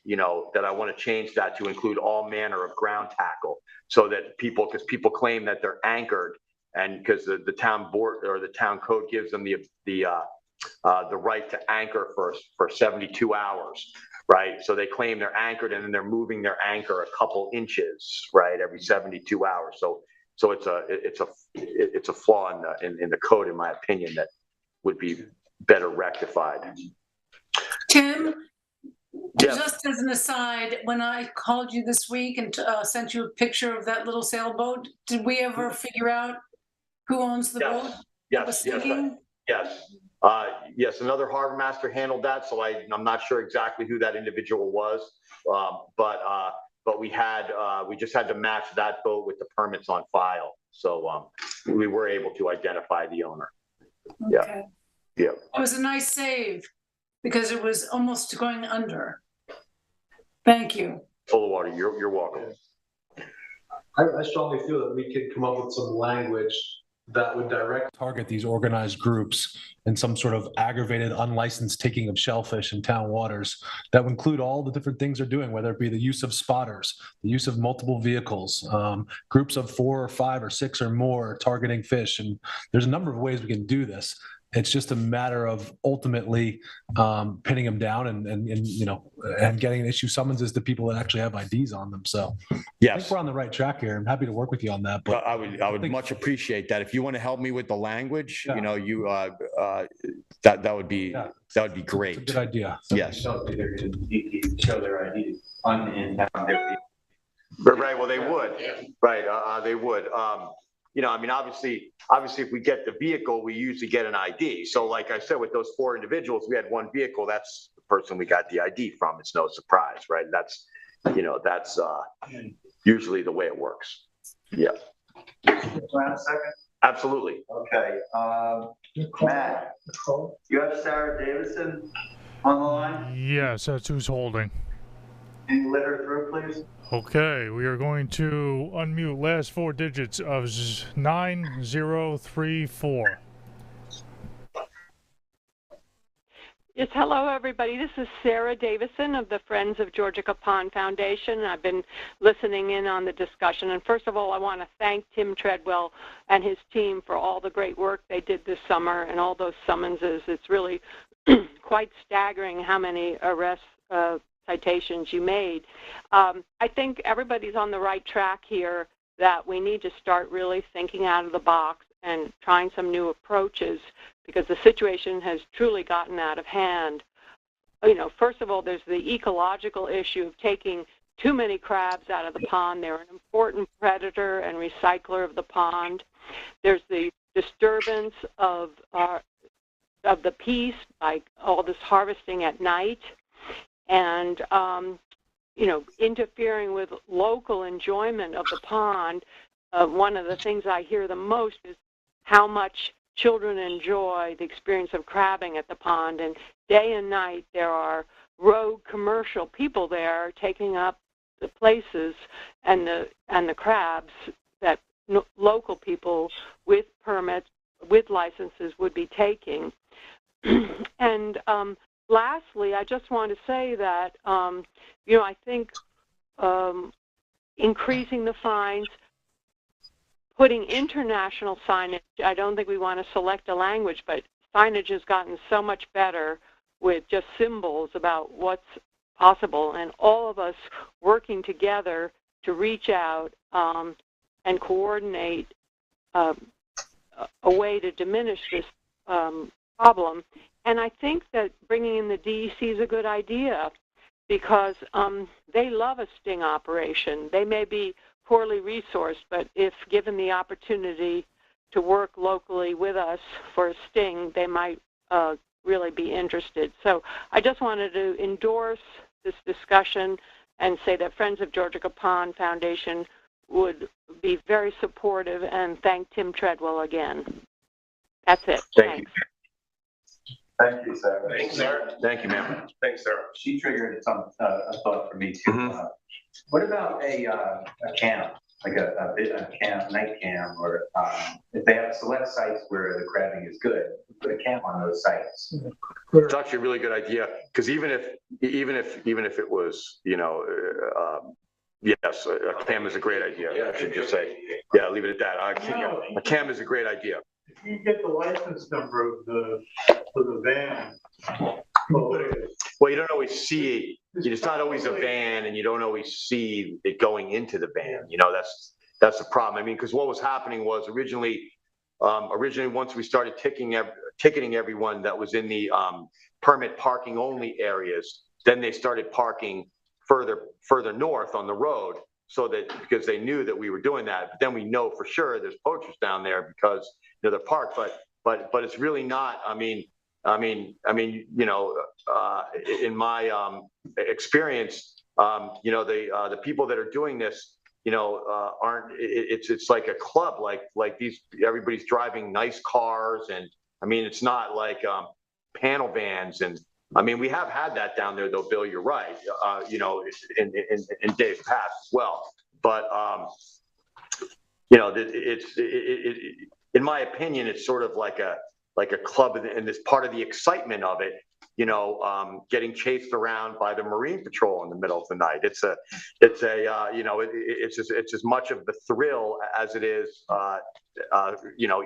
you know, that I want to change that to include all manner of ground tackle, so that because people claim that they're anchored, and because the town board or the town code gives them the right to anchor for 72 hours. Right, so they claim they're anchored, and then they're moving their anchor a couple inches, right, every 72 hours. So it's a flaw in the code, in my opinion, that would be better rectified. Tim, Yeah. just as an aside, when I called you this week and sent you a picture of that little sailboat, did we ever figure out who owns the boat? Yes. Yes, another harbor master handled that, so I'm not sure exactly who that individual was, but we just had to match that boat with the permits on file, so we were able to identify the owner. Okay. Yeah. It was a nice save because it was almost going under. Thank you. Full of water. You're welcome. I strongly feel that we could come up with some language that would target these organized groups and some sort of aggravated unlicensed taking of shellfish in town waters that would include all the different things they're doing, whether it be the use of spotters, the use of multiple vehicles, groups of 4 or 5 or 6 or more targeting fish. And there's a number of ways we can do this. It's just a matter of ultimately pinning them down and you know, and getting an issue summonses to people that actually have IDs on them. So I think we're on the right track here. I'm happy to work with you on that. But I would much appreciate that. If you want to help me with the language, you know, that would be great. It's a good idea. Yes. Show their ID in town. Right. Well, they would. Right. They would. You know, I mean, obviously, if we get the vehicle, we usually get an ID. So like I said, with those 4 individuals, we had one vehicle. That's the person we got the ID from. It's no surprise, right? That's, you know, that's usually the way it works. Yeah. One second. Absolutely. Okay. Matt, you have Sarah Davison on the line? Yes, that's who's holding. Can you let her through, please? Okay, we are going to unmute last 4 digits of 9034. Yes, hello everybody. This is Sarah Davison of the Friends of Georgia Capon Foundation. I've been listening in on the discussion. And first of all, I want to thank Tim Treadwell and his team for all the great work they did this summer and all those summonses. It's really quite staggering how many arrests, citations you made. I think everybody's on the right track here, that we need to start really thinking out of the box and trying some new approaches, because the situation has truly gotten out of hand. You know, first of all, there's the ecological issue of taking too many crabs out of the pond. They're an important predator and recycler of the pond. There's the disturbance of the peace by all this harvesting at night, and you know, interfering with local enjoyment of the pond. One of the things I hear the most is how much children enjoy the experience of crabbing at the pond, and day and night there are rogue commercial people there taking up the places and the crabs that local people with permits, with licenses would be taking. And lastly, I just want to say that, you know, I think increasing the fines, putting international signage, I don't think we want to select a language, but signage has gotten so much better with just symbols about what's possible, and all of us working together to reach out and coordinate a way to diminish this problem. And I think that bringing in the DEC is a good idea, because they love a sting operation. They may be poorly resourced, but if given the opportunity to work locally with us for a sting, they might really be interested. So I just wanted to endorse this discussion and say that Friends of Georgia Capon Foundation would be very supportive, and thank Tim Treadwell again. That's it. Thank you. Thank you, Sarah. Thanks, Sarah. Thank you, ma'am. Thanks, Sarah. She triggered some a thought for me too. What about a camp? like a cam, night cam, or if they have select sites where the crabbing is good, put a cam on those sites. It's actually a really good idea, because even if it was, yes, a cam is a great idea. I should just say, yeah, leave it at that. A cam is a great idea. If you get the license number of the van. Well, you don't always see it. It's not always a van, and you don't always see it going into the van. That's the problem. I mean, because what was happening was originally once we started ticketing everyone that was in the permit parking only areas, then they started parking further north on the road, because they knew that we were doing that. But then we know for sure there's poachers down there because they're parked. But it's really not. I mean, in my experience, the people that are doing this, aren't. It's like a club, like these. Everybody's driving nice cars, and I mean, it's not like panel vans. And I mean, we have had that down there, though, Bill. You're right. In days past as well. But in my opinion, it's sort of like a club, and this part of the excitement of it, getting chased around by the Marine Patrol in the middle of the night. It's as much of the thrill as it is,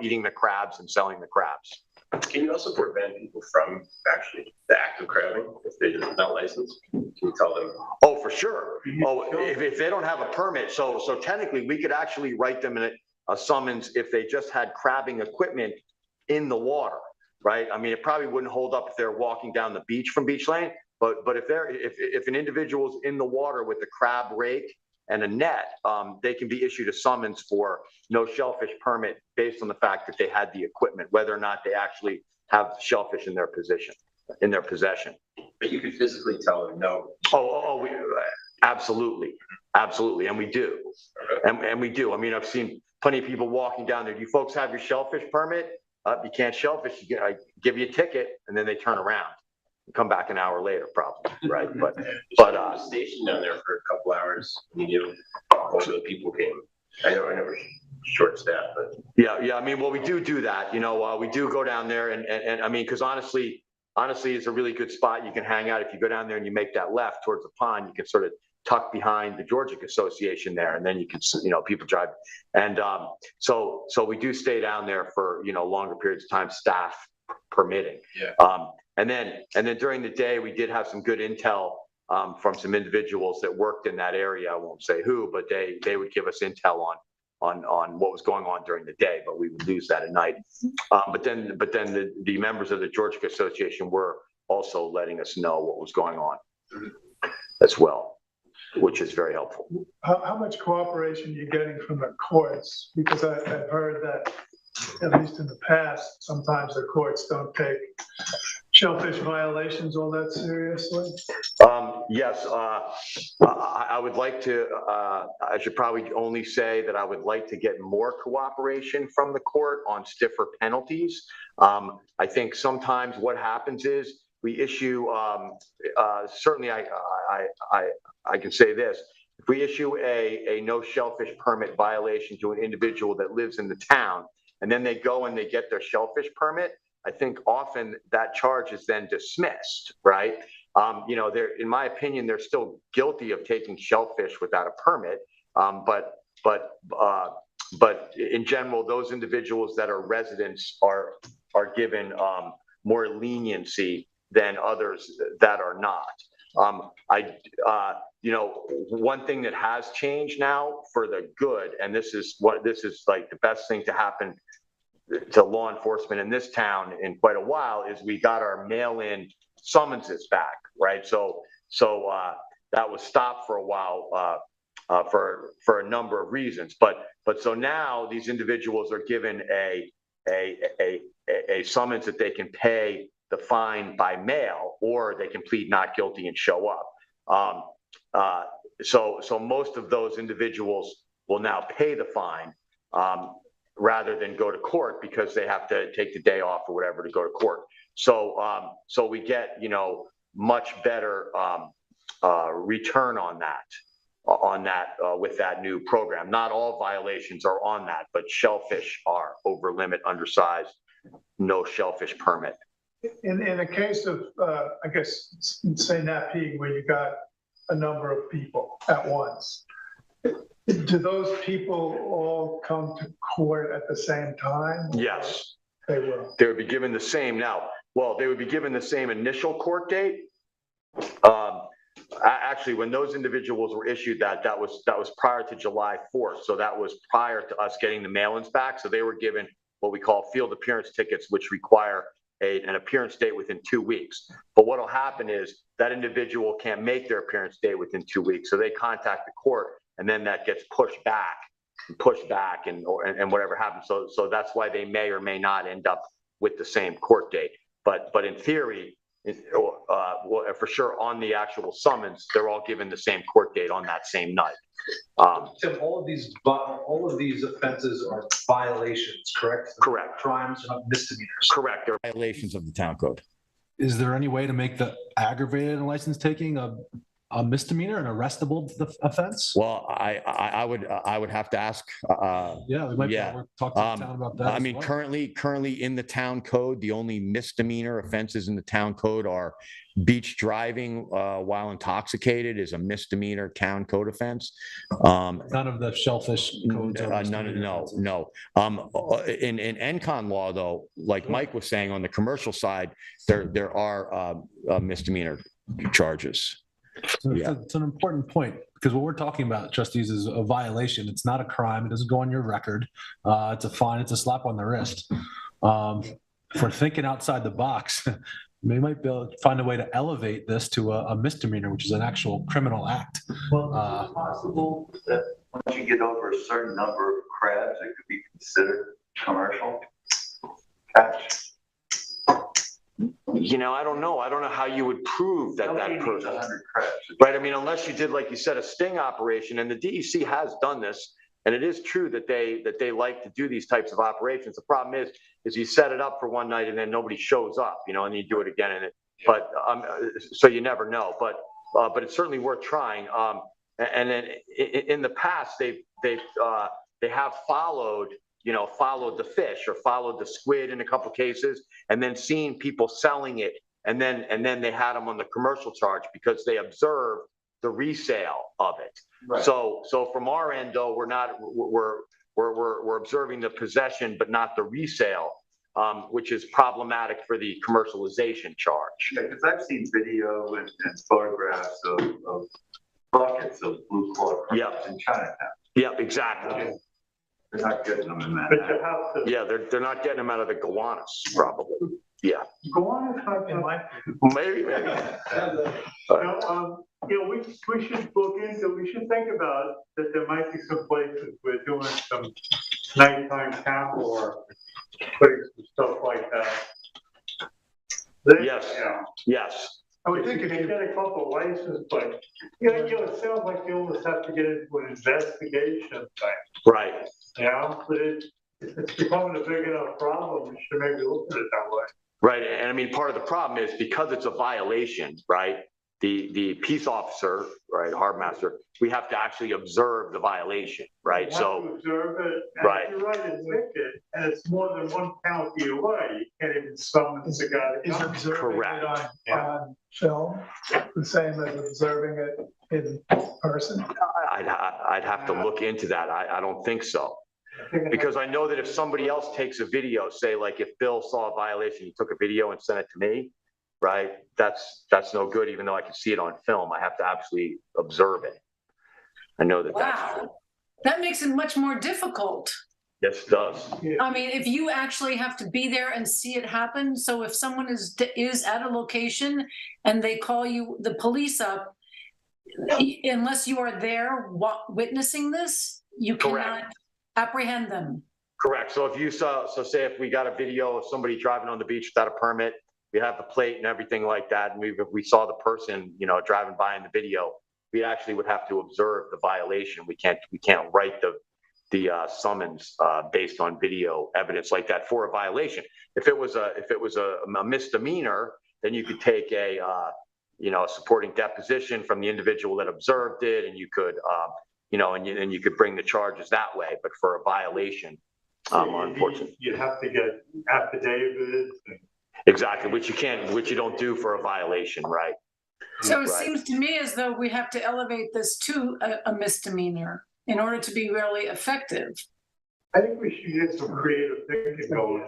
eating the crabs and selling the crabs. Can you also prevent people from actually the act of crabbing if they're not licensed? Can you tell them? Oh, for sure. Oh, if they don't have a permit, so technically we could actually write them in a summons if they just had crabbing equipment in the water, right? I mean, it probably wouldn't hold up if they're walking down the beach from Beach Lane, but if an individual's in the water with a crab rake and a net, they can be issued a summons for no shellfish permit based on the fact that they had the equipment, whether or not they actually have shellfish in their possession. But you could physically tell them no. Absolutely, and we do, and we do. I mean, I've seen plenty of people walking down there. Do you folks have your shellfish permit? You can't shellfish. I give you a ticket, and then they turn around and come back an hour later, probably, right? But stationed down there for a couple hours. Most of the people came. I never short staffed, but yeah. I mean, well, we do that. We do go down there, and I mean, because honestly, it's a really good spot. You can hang out if you go down there and you make that left towards the pond. You can sort of tuck behind the Georgia Association there, and then you can, people drive. And so we do stay down there for longer periods of time, staff permitting. Yeah. And then during the day, we did have some good intel from some individuals that worked in that area. I won't say who, but they would give us intel on what was going on during the day, but we would lose that at night. But then the members of the Georgia Association were also letting us know what was going on as well, which is very helpful. How much cooperation are you getting from the courts? Because I've heard that, at least in the past, sometimes the courts don't take shellfish violations all that seriously. Yes, I would like to, I should probably only say that I would like to get more cooperation from the court on stiffer penalties. I think sometimes what happens is we issue, certainly I can say this, if we issue a no shellfish permit violation to an individual that lives in the town, and then they go and they get their shellfish permit, I think often that charge is then dismissed, right? In my opinion, they're still guilty of taking shellfish without a permit, but in general, those individuals that are residents are given more leniency than others that are not. One thing that has changed now for the good, and this is like the best thing to happen to law enforcement in this town in quite a while, is we got our mail-in summonses back, right? So that was stopped for a while for a number of reasons, but so now these individuals are given a summons that they can pay the fine by mail, or they can plead not guilty and show up. So most of those individuals will now pay the fine rather than go to court, because they have to take the day off or whatever to go to court. So we get much better return on that. on that with that new program. Not all violations are on that, but shellfish are over limit, undersized, no shellfish permit. In a case of, I guess, say napping, where you got a number of people at once, do those people all come to court at the same time? Yes. They will. They would be given the same now. Well, they would be given the same initial court date. Actually, when those individuals were issued that was prior to July 4th. So that was prior to us getting the mail-ins back. So they were given what we call field appearance tickets, which require an appearance date within 2 weeks. But what will happen is that individual can't make their appearance date within 2 weeks. So they contact the court, and then that gets pushed back and whatever happens. So that's why they may or may not end up with the same court date. But in theory, for sure on the actual summons, they're all given the same court date on that same night. Tim, all of these offenses are violations, correct? Correct. Crimes are not misdemeanors. Correct. They're violations of the town code. Is there any way to make the aggravated license taking a misdemeanor, an arrestable offense? Well, I would have to ask. Yeah, we might talk to the town about that. I mean, currently in the town code, the only misdemeanor offenses in the town code are beach driving while intoxicated is a misdemeanor town code offense. None of the shellfish codes are no. In NCON law, though, like Mike was saying, on the commercial side, there are misdemeanor charges. So it's an important point, because what we're talking about, trustees, is a violation. It's not a crime. It doesn't go on your record. It's a fine. It's a slap on the wrist. For thinking outside the box, we might be able to find a way to elevate this to a misdemeanor, which is an actual criminal act. Well, is it possible that once you get over a certain number of crabs, it could be considered commercial catch? You know, I don't know. I don't know how you would prove that person. 100 crabs. Right. I mean, unless you did, like you said, a sting operation, and the DEC has done this, and it is true that they like to do these types of operations. The problem is you set it up for one night and then nobody shows up, you know, and you do it again, but so you never know. But it's certainly worth trying. And then in the past, they have followed the fish or followed the squid in a couple cases, and then seen people selling it, and then they had them on the commercial charge because they observed the resale of it. Right. So from our end, though, we're observing the possession but not the resale, which is problematic for the commercialization charge. Yeah, because I've seen video and photographs of buckets of blue collar crabs in Chinatown. Yeah, exactly. They're not getting them in that. But you have to. Yeah, they're not getting them out of the goannas, probably. Yeah. Goannas might be. Maybe. We should look into. We should think about that. There might be some places we're doing some nighttime camp or putting some stuff like that. Yes. Yes. I would think if you get a couple of licenses, but it sounds like you almost have to get into an investigation thing. Right. Yeah, but it's becoming a big enough problem. We should maybe look at it that way. Right, and I mean, part of the problem is because it's a violation, right? The peace officer, right, harbor master, we have to actually observe the violation, right? You have to observe it, and right. If you write a ticket, and it's more than one county away, you can't even summon the guy. Is observing it on film the same as observing it in person? I'd have to look into that. I don't think so. Because I know that if somebody else takes a video, say like if Bill saw a violation, he took a video and sent it to me, right? That's no good, even though I can see it on film. I have to actually observe it. I know that. Wow. That makes it much more difficult. Yes, it does. I mean, if you actually have to be there and see it happen. So if someone is at a location and they call the police up, unless you are there witnessing this, you cannot apprehend them. Correct. So say if we got a video of somebody driving on the beach without a permit, we have the plate and everything like that, and if we saw the person, driving by in the video, we actually would have to observe the violation. We can't write the summons based on video evidence like that for a violation. If it was a misdemeanor, then you could take a supporting deposition from the individual that observed it, and you could, and you could bring the charges that way. But for a violation, unfortunately, you'd have to get affidavits. Exactly, which you don't do for a violation, right? So it Right. seems to me as though we have to elevate this to a misdemeanor in order to be really effective. I think we should get some creative thinking going.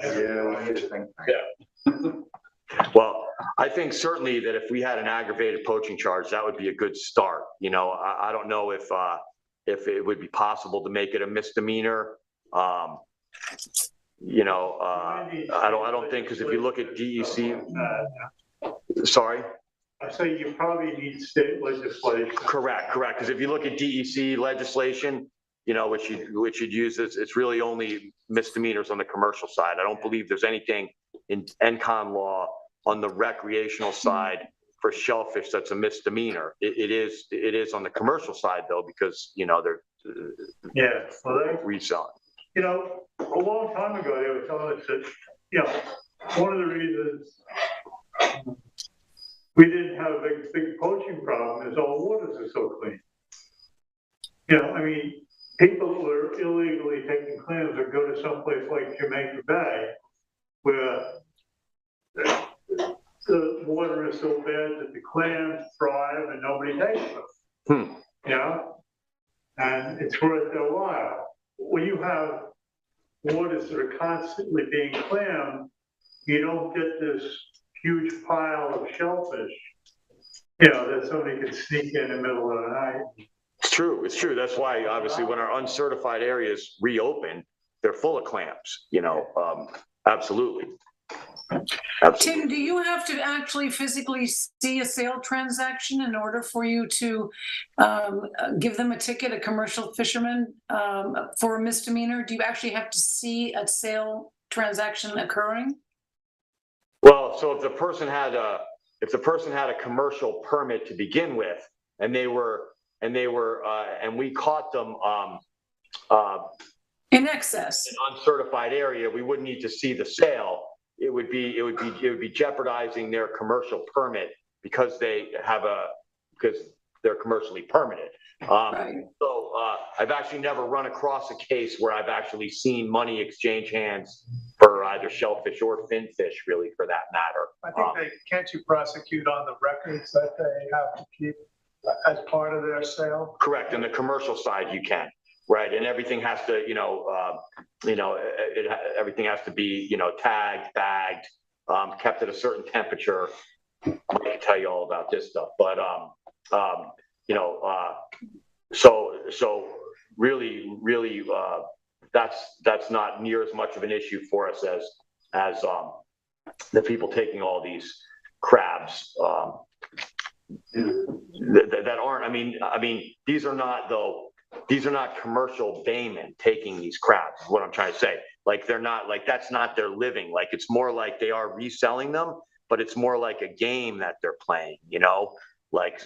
Well, I think certainly that if we had an aggravated poaching charge, that would be a good start. I don't know if it would be possible to make it a misdemeanor. I don't think, because if you look at DEC, sorry. I say you probably need state legislation. Correct. Because if you look at DEC legislation, which you'd use, it's really only misdemeanors on the commercial side. I don't believe there's anything in NCON law on the recreational side for shellfish that's a misdemeanor. It is on the commercial side though, because they're reselling. A long time ago they were telling us that one of the reasons we didn't have a big poaching problem is all waters are so clean. People who are illegally taking clams would go to someplace like Jamaica Bay, where the water is so bad that the clams thrive and nobody takes them. And it's worth their while. When you have waters that are constantly being clammed, you don't get this huge pile of shellfish, that somebody can sneak in the middle of the night. It's true. That's why, obviously, when our uncertified areas reopen, they're full of clams, absolutely. Tim, do you have to actually physically see a sale transaction in order for you to give them a ticket, a commercial fisherman, for a misdemeanor? Do you actually have to see a sale transaction occurring? Well, so if the person had a commercial permit to begin with, and we caught them in excess, in an uncertified area, we wouldn't need to see the sale. It would be jeopardizing their commercial permit because they're commercially permitted. Right. So I've actually never run across a case where I've actually seen money exchange hands for either shellfish or finfish, really, for that matter. I think can't you prosecute on the records that they have to keep as part of their sale? Correct. On the commercial side, you can. Right, and everything has to, everything has to be, tagged, bagged, kept at a certain temperature. I can tell you all about this stuff, but so really, that's not near as much of an issue for us as the people taking all these crabs that aren't. I mean, these are not though. These are not commercial baymen taking these crabs, is what I'm trying to say. Like, they're not, like, that's not their living. Like, it's more like they are reselling them, but it's more like a game that they're playing, like,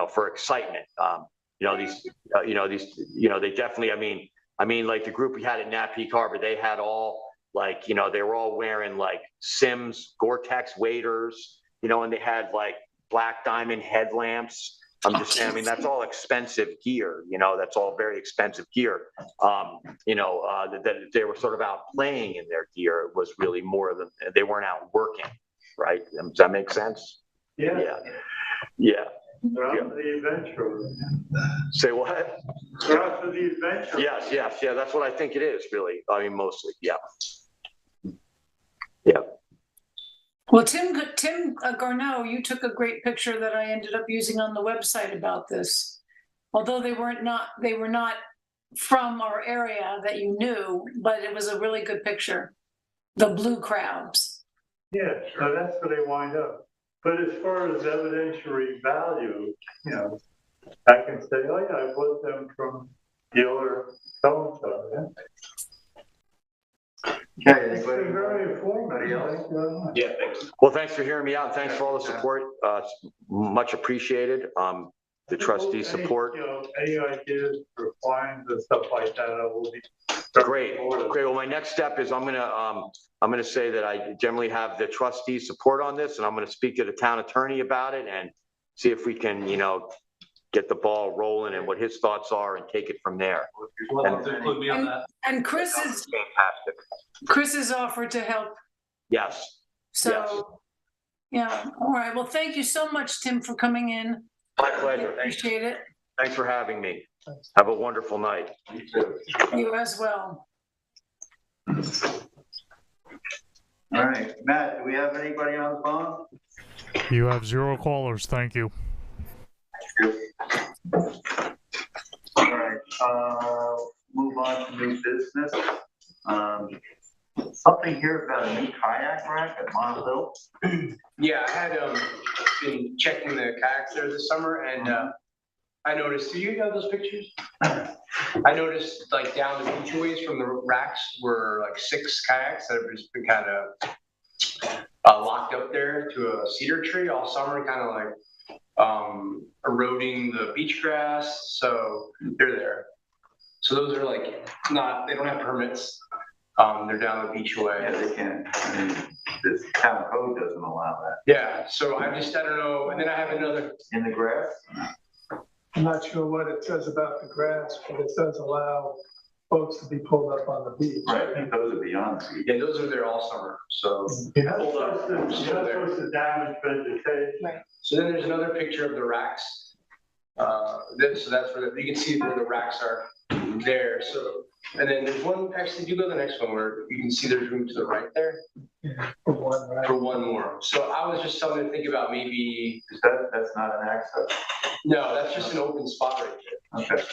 for excitement. They definitely, like the group we had at Nat Peak Harbor, they had all, like, they were all wearing like Sims Gore-Tex waders, and they had like black diamond headlamps. I'm just saying, that's all expensive gear, that's all very expensive gear. That they were sort of out playing in their gear. It was really more than, they weren't out working, right? Does that make sense? Yeah. Yeah. The adventure. Say what? For the adventure. Yes. That's what I think it is, really. Mostly, yeah. Well, Tim Garneau, you took a great picture that I ended up using on the website about this. Although they were not from our area that you knew, but it was a really good picture. The blue crabs. Yeah, so that's where they wind up. But as far as evidentiary value, I can say, oh yeah, I bought them from dealer so-and-so, yeah. Okay, It's been very informative. Yeah, thanks. Well, thanks for hearing me out. Thanks for all the support. Much appreciated. The trustee support. Any ideas for fines and stuff like that, I will be Great. Well, my next step is I'm gonna say that I generally have the trustees support on this, and I'm gonna speak to the town attorney about it and see if we can, get the ball rolling and what his thoughts are and take it from there. And Chris is, Fantastic. Chris is offered to help. Yes. So, yeah, all right. Well, thank you so much, Tim, for coming in. My pleasure. Appreciate it. Thanks for having me. Have a wonderful night. You as well. All right, Matt, do we have anybody on the phone? You have 0 callers. Thank you. All right, move on to new business. Something here about a new kayak rack at Mont Hill. Yeah, I had been checking the kayaks there this summer, and I noticed. Do you have those pictures? I noticed like down the beachways from the racks were like 6 kayaks that have just been kind of locked up there to a cedar tree all summer, kind of like eroding the beach grass. So they're there. So those are like they don't have permits. They're down the beachway. Yeah, they can. I mean, this town code doesn't allow that. Yeah, so I don't know. And then I have another. In the grass? I'm not sure what it says about the grass, but it does allow boats to be pulled up on the beach. Right, I think those are beyond the beach. Yeah, those are there all summer. So You're not supposed to damage vegetation. Right. So then there's another picture of the racks. So that's where you can see where the racks are there. So, and then there's one, actually, if you go to the next one where you can see there's room to the right there. For one, right? For one more. So I was just something to think about maybe. That's not an access? No, that's just an open spot right there. Okay.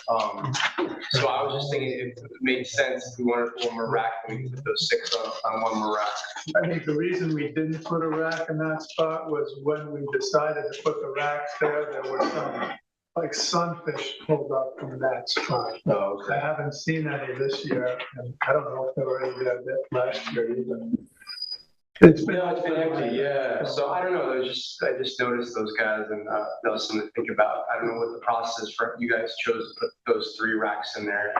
So I was just thinking if it made sense if we wanted one more rack, we could put those 6 on one more rack. I think the reason we didn't put a rack in that spot was when we decided to put the racks there, there were some like sunfish pulled up from that spot. No, I haven't seen any this year, and I don't know if there were any there last year either. It's been empty, yeah. So I don't know. I just noticed those guys, and that was something to think about. I don't know what the process for you guys chose to put those 3 racks in there,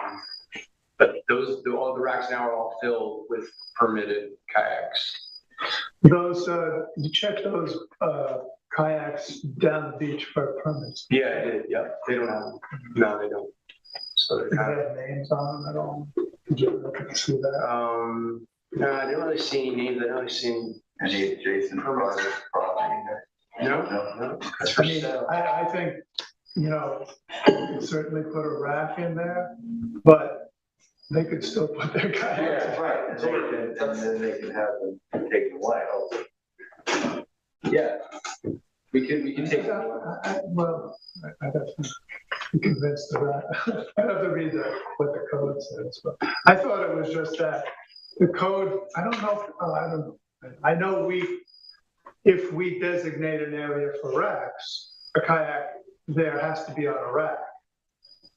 but all the racks now are all filled with permitted kayaks. Those, you check those kayaks down the beach for permits. Yeah, I did. Yep. They don't have them. No, they don't. So Do they have names on them at all? Did you look and see that? No, I didn't really see any names. I didn't really see any adjacent property there? No. I mean, I think, you can certainly put a rack in there, but they could still put their kayaks. Yeah, right, and then they can have them taken away. Yeah, we can take that. I have to be convinced of that. I have to read what the code says, but I thought it was just that the code, I don't know. I know if we designate an area for racks, a kayak there has to be on a rack.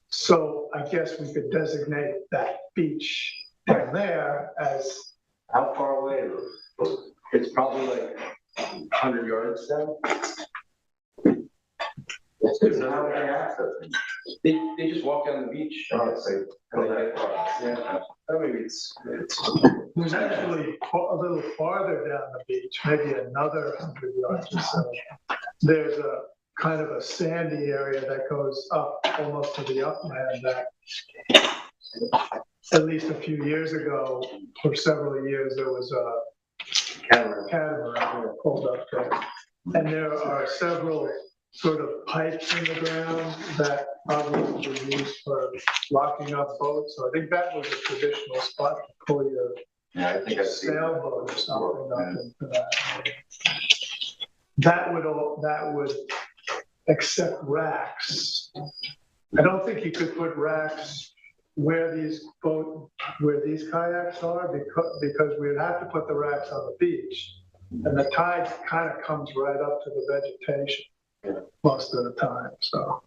So I guess we could designate that beach down there as. How far away is it? It's probably like 100 yards down. So how would they access it? They just walk down the beach. Oh, so go that far. Yeah. Maybe it's. There's actually a little farther down the beach, maybe another 100 yards or so. There's a kind of a sandy area that goes up almost to the upland that at least a few years ago, for several years, there was a catamaran pulled up there. And there are several sort of pipes in the ground that obviously were used for locking up boats. So I think that was a traditional spot to pull your sailboat or something up into that. That would accept racks. I don't think you could put racks where these kayaks are because we'd have to put the racks on the beach. And the tide kind of comes right up to the vegetation most of the time. So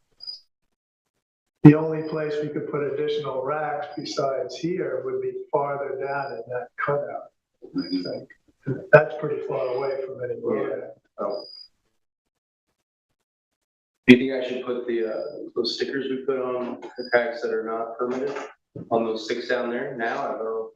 the only place we could put additional racks besides here would be farther down in that cutout. I think that's pretty far away from anywhere. Do you think I should put those stickers we put on the kayaks that are not permitted? on those 6 down there now? I don't know.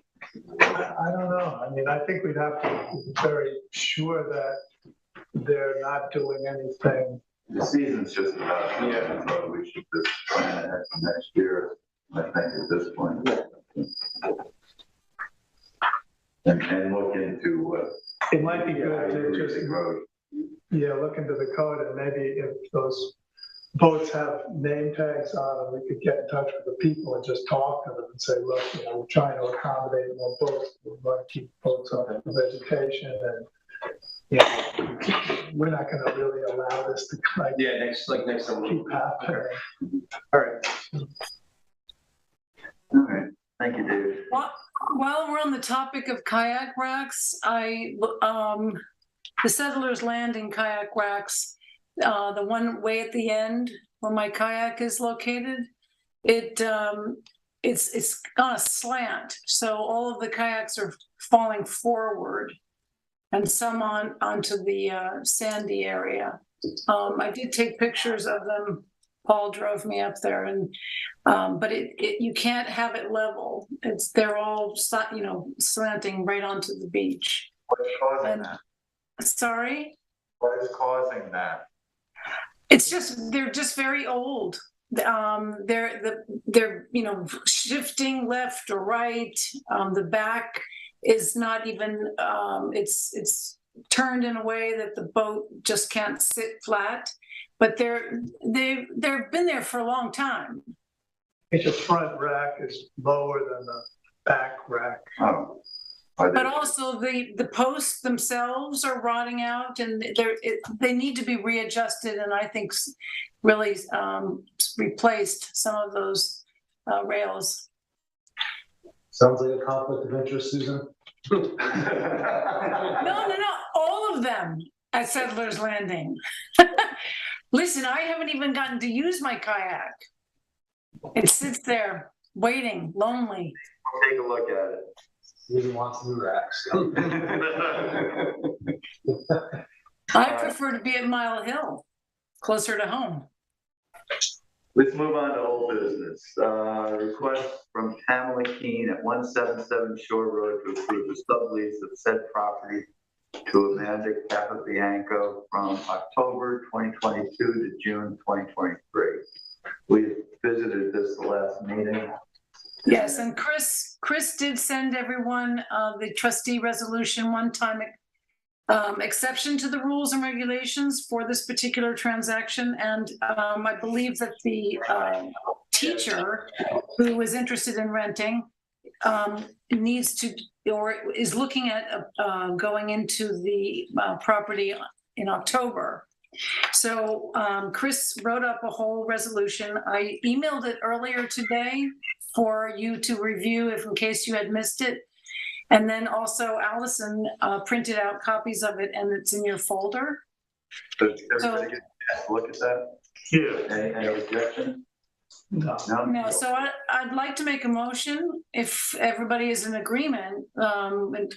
I don't know. I mean, I think we'd have to be very sure that they're not doing anything. The season's just about, Yeah. so we should just plan ahead for next year, I think, at this point. And look into what. It might be good to just, Road. look into the code, and maybe if those boats have name tags on them, we could get in touch with the people and just talk to them and say, look, we're trying to accommodate more boats. We want to keep boats on vegetation, and we're not going to really allow this to Next summer. keep happening. All right. All right, thank you, David. While we're on the topic of kayak racks, the Settlers Landing Kayak Racks, the one way at the end where my kayak is located, it's on a slant, so all of the kayaks are falling forward, and some onto the sandy area. I did take pictures of them. Paul drove me up there, and but you can't have it level. They're all slanting right onto the beach. What is causing that? Sorry? What is causing that? They're just very old. They're shifting left or right. The back is not even it's turned in a way that the boat just can't sit flat. But they've been there for a long time. The front rack is lower than the back rack. Oh. But also the posts themselves are rotting out, and they need to be readjusted, and I think really replaced some of those rails. Sounds like a conflict of interest, Susan. No, all of them at Settlers Landing. Listen, I haven't even gotten to use my kayak. It sits there waiting, lonely. I'll take a look at it. Susan wants new racks. I prefer to be at Mile Hill, closer to home. Let's move on to old business. Request from Pamela Keene at 177 Shore Road to approve the sublease of said property to Amanda Capabianco from October 2022 to June 2023. We visited this the last meeting. Yes, and Chris did send everyone the trustee resolution one-time exception to the rules and regulations for this particular transaction. And I believe that the teacher who was interested in renting needs to, or is looking at going into the property in October. So Chris wrote up a whole resolution. I emailed it earlier today for you to review if in case you had missed it. And then also Allison printed out copies of it, and it's in your folder. Does everybody get a look at that? Yeah. Any objection? No. No, so I'd like to make a motion, if everybody is in agreement,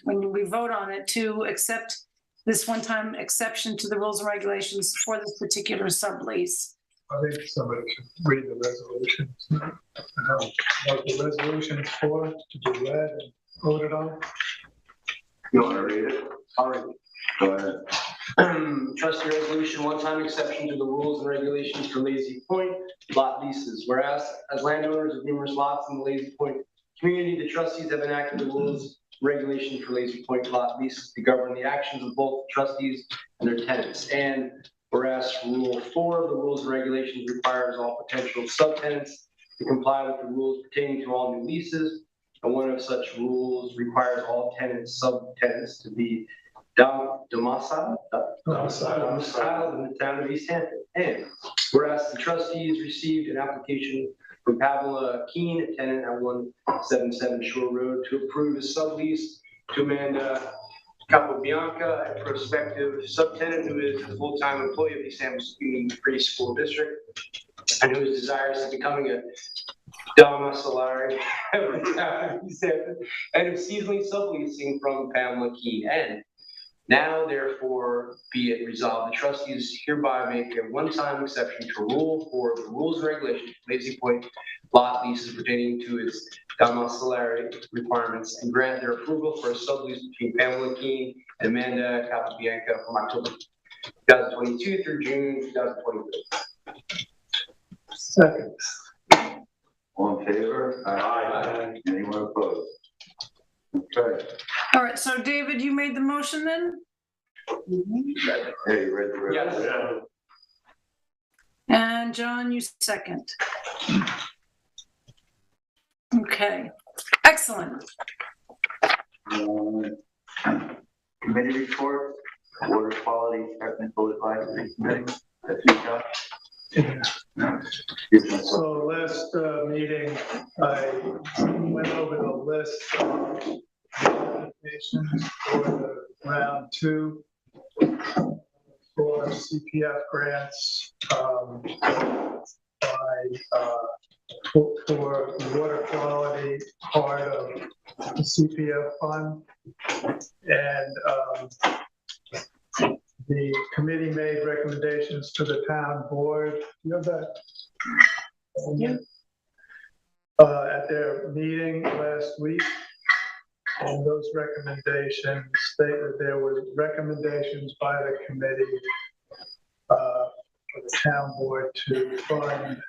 when we vote on it, to accept this one-time exception to the rules and regulations for this particular sublease. I think somebody should read the resolutions. What the resolution's for, to be read and voted on. You want to read it? All right. Go ahead. Trustee resolution, one-time exception to the rules and regulations for Lazy Point lot leases. Whereas, as landowners of numerous lots in the Lazy Point community, the trustees have enacted the rules and regulations for Lazy Point lot leases to govern the actions of both trustees and their tenants. And whereas Rule 4 of the rules and regulations requires all potential subtenants to comply with the rules pertaining to all new leases, and one of such rules requires all tenants, subtenants to be domiciled in the town of East Hampton. And whereas the trustees received an application from Pamela Keene, a tenant at 177 Shore Road, to approve a sublease to Amanda Capobianca, a prospective subtenant who is a full-time employee of East Hampton Union Free School District, and who is desirous of becoming a domiciliary of the town of East Hampton, and of seasonally subleasing from Pamela Keene. And now, therefore, be it resolved, the trustees hereby make a one-time exception to Rule 4 of the rules and regulations of Lazy Point lot leases pertaining to its domiciliary requirements and grant their approval for a sublease between Pamela Keene and Amanda Capabianca from October 2022 through June 2023. Second. All in favor? Aye. Anyone opposed? Okay. All right, so David, you made the motion then? Hey, you ready for it? Yes. And John, you second. Okay, excellent. Committee report, water quality technical advisory committee. That's you, John? So last meeting, I went over the list of applications for the round 2 for CPF grants for water quality part of the CPF fund. And the committee made recommendations to the town board. You have that? Yeah. At their meeting last week. And those recommendations stated there were recommendations by the committee for the town board to fund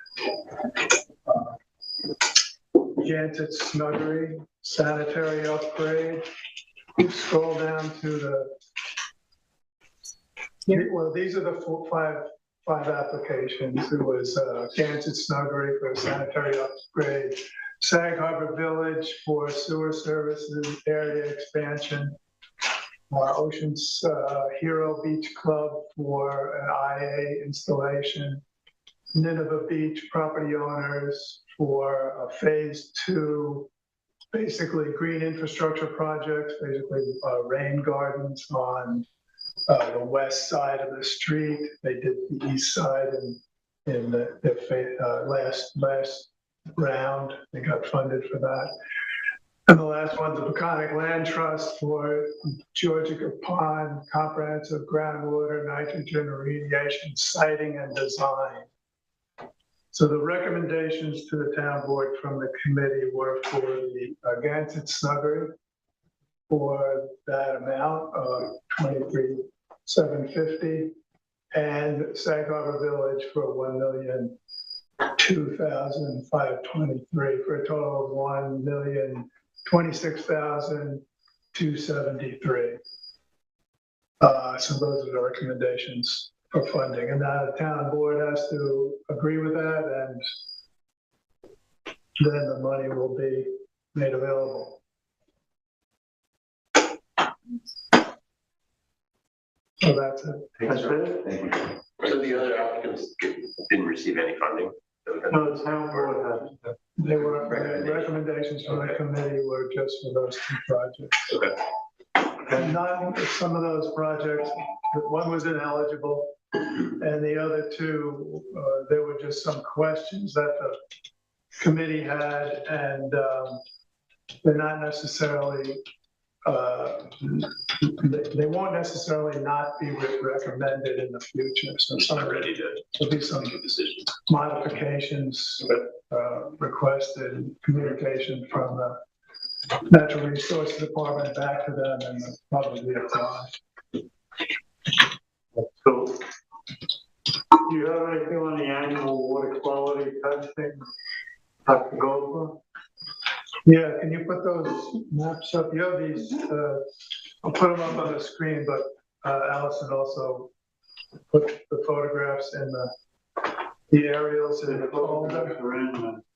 Jantet Snuggery sanitary upgrade. You scroll down to the, well, these are the five applications. It was Jantet Snuggery for a sanitary upgrade, Sag Harbor Village for sewer services area expansion, Ocean's Hero Beach Club for an IA installation, Nineveh Beach property owners for a phase 2, basically green infrastructure projects, basically rain gardens on the west side of the street. They did the east side in the last round. They got funded for that. And the last one's the Peconic Land Trust for Georgia Pond comprehensive groundwater nitrogen remediation siting and design. So the recommendations to the town board from the committee were for the Jantet Snuggery for that amount of $23,750 and Sag Harbor Village for $1,002,523 for a total of $1,026,273. So those are the recommendations for funding, and now the town board has to agree with that, and then the money will be made available. So that's it. That's it? Thank you. So the other applicants didn't receive any funding? No, the town board has, they were, the recommendations from the committee were just for those 2 projects. Okay. And not some of those projects, one was ineligible, and the other 2, there were just some questions that the committee had, and they're not necessarily, they won't necessarily not be recommended in the future. So there'll be some modifications requested, communication from the Natural Resources Department back to them, and probably apply. So, do you have anything on the annual water quality testing? Dr. Goldberg? Yeah, can you put those maps up? You have these, I'll put them up on the screen, but Allison also put the photographs in the aerials in the folder.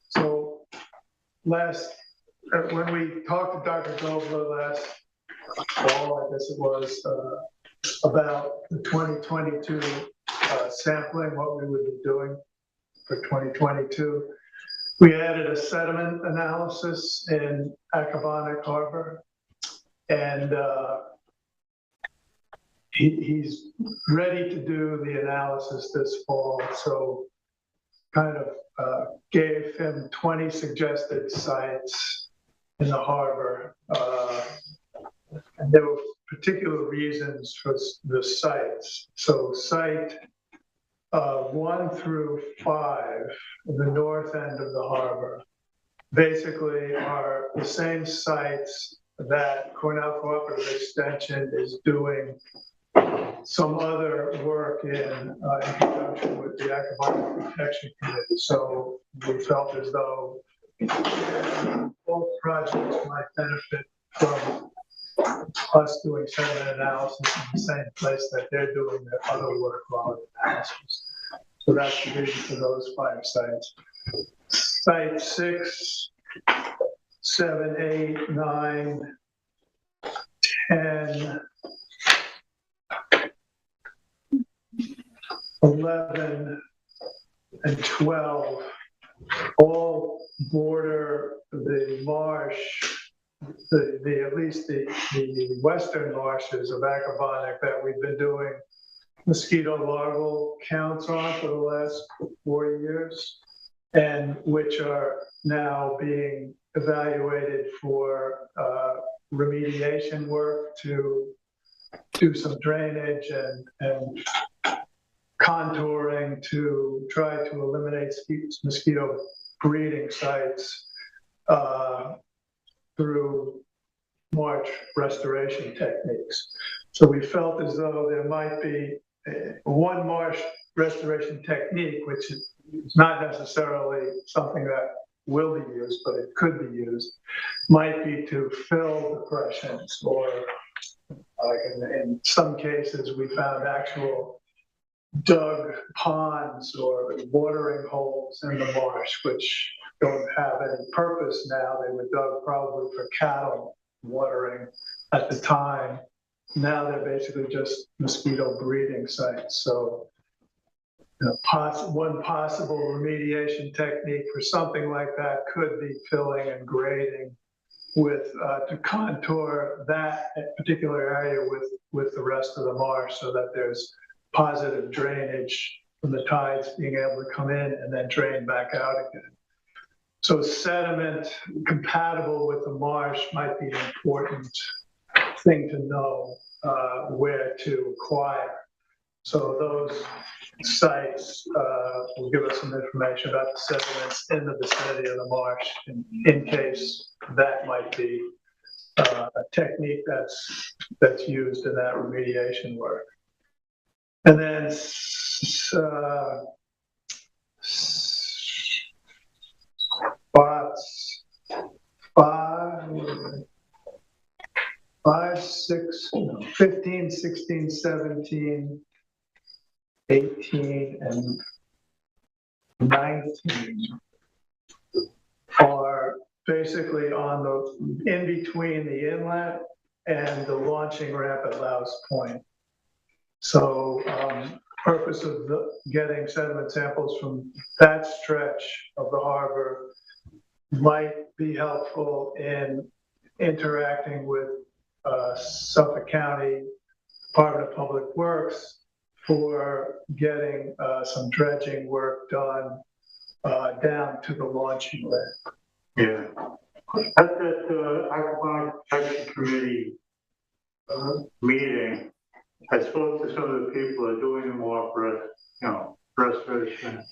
So when we talked to Dr. Goldberg last fall, I guess it was, about the 2022 sampling, what we would be doing for 2022. We added a sediment analysis in Accabonac Harbor, and he's ready to do the analysis this fall. So kind of gave him 20 suggested sites in the harbor. And there were particular reasons for the sites. So site 1 through 5, the north end of the harbor, basically are the same sites that Cornell Cooperative Extension is doing some other work in conjunction with the Aggravated Poaching Committee. So we felt as though both projects might benefit from us doing sediment analysis in the same place that they're doing their other water quality analysis. So that's the reason for those 5 sites. Site 6, 7, 8, 9, 10, 11, and 12 all border the marsh, at least the western marshes of Accabonac that we've been doing mosquito larval counts on for the last 4 years, and which are now being evaluated for remediation work to do some drainage and contouring to try to eliminate mosquito breeding sites through marsh restoration techniques. So we felt as though there might be one marsh restoration technique, which is not necessarily something that will be used, but it could be used, might be to fill depressions, or like in some cases we found actual dug ponds or watering holes in the marsh, which don't have any purpose now. They were dug probably for cattle watering at the time. Now they're basically just mosquito breeding sites. So one possible remediation technique for something like that could be filling and grading with to contour that particular area with the rest of the marsh, so that there's positive drainage from the tides being able to come in and then drain back out again. So sediment compatible with the marsh might be an important thing to know where to acquire. So those sites will give us some information about the sediments in the vicinity of the marsh, in case that might be a technique that's used in that remediation work. And then spots 5, 6, 15, 16, 17, 18, and 19 are basically on the in between the inlet and the launching ramp at Louse Point. So purpose of getting sediment samples from that stretch of the harbor might be helpful in interacting with Suffolk County Department of Public Works for getting some dredging work done down to the launching ramp. Yeah. At that Aggravated Poaching Committee meeting, I spoke to some of the people that are doing the more restoration,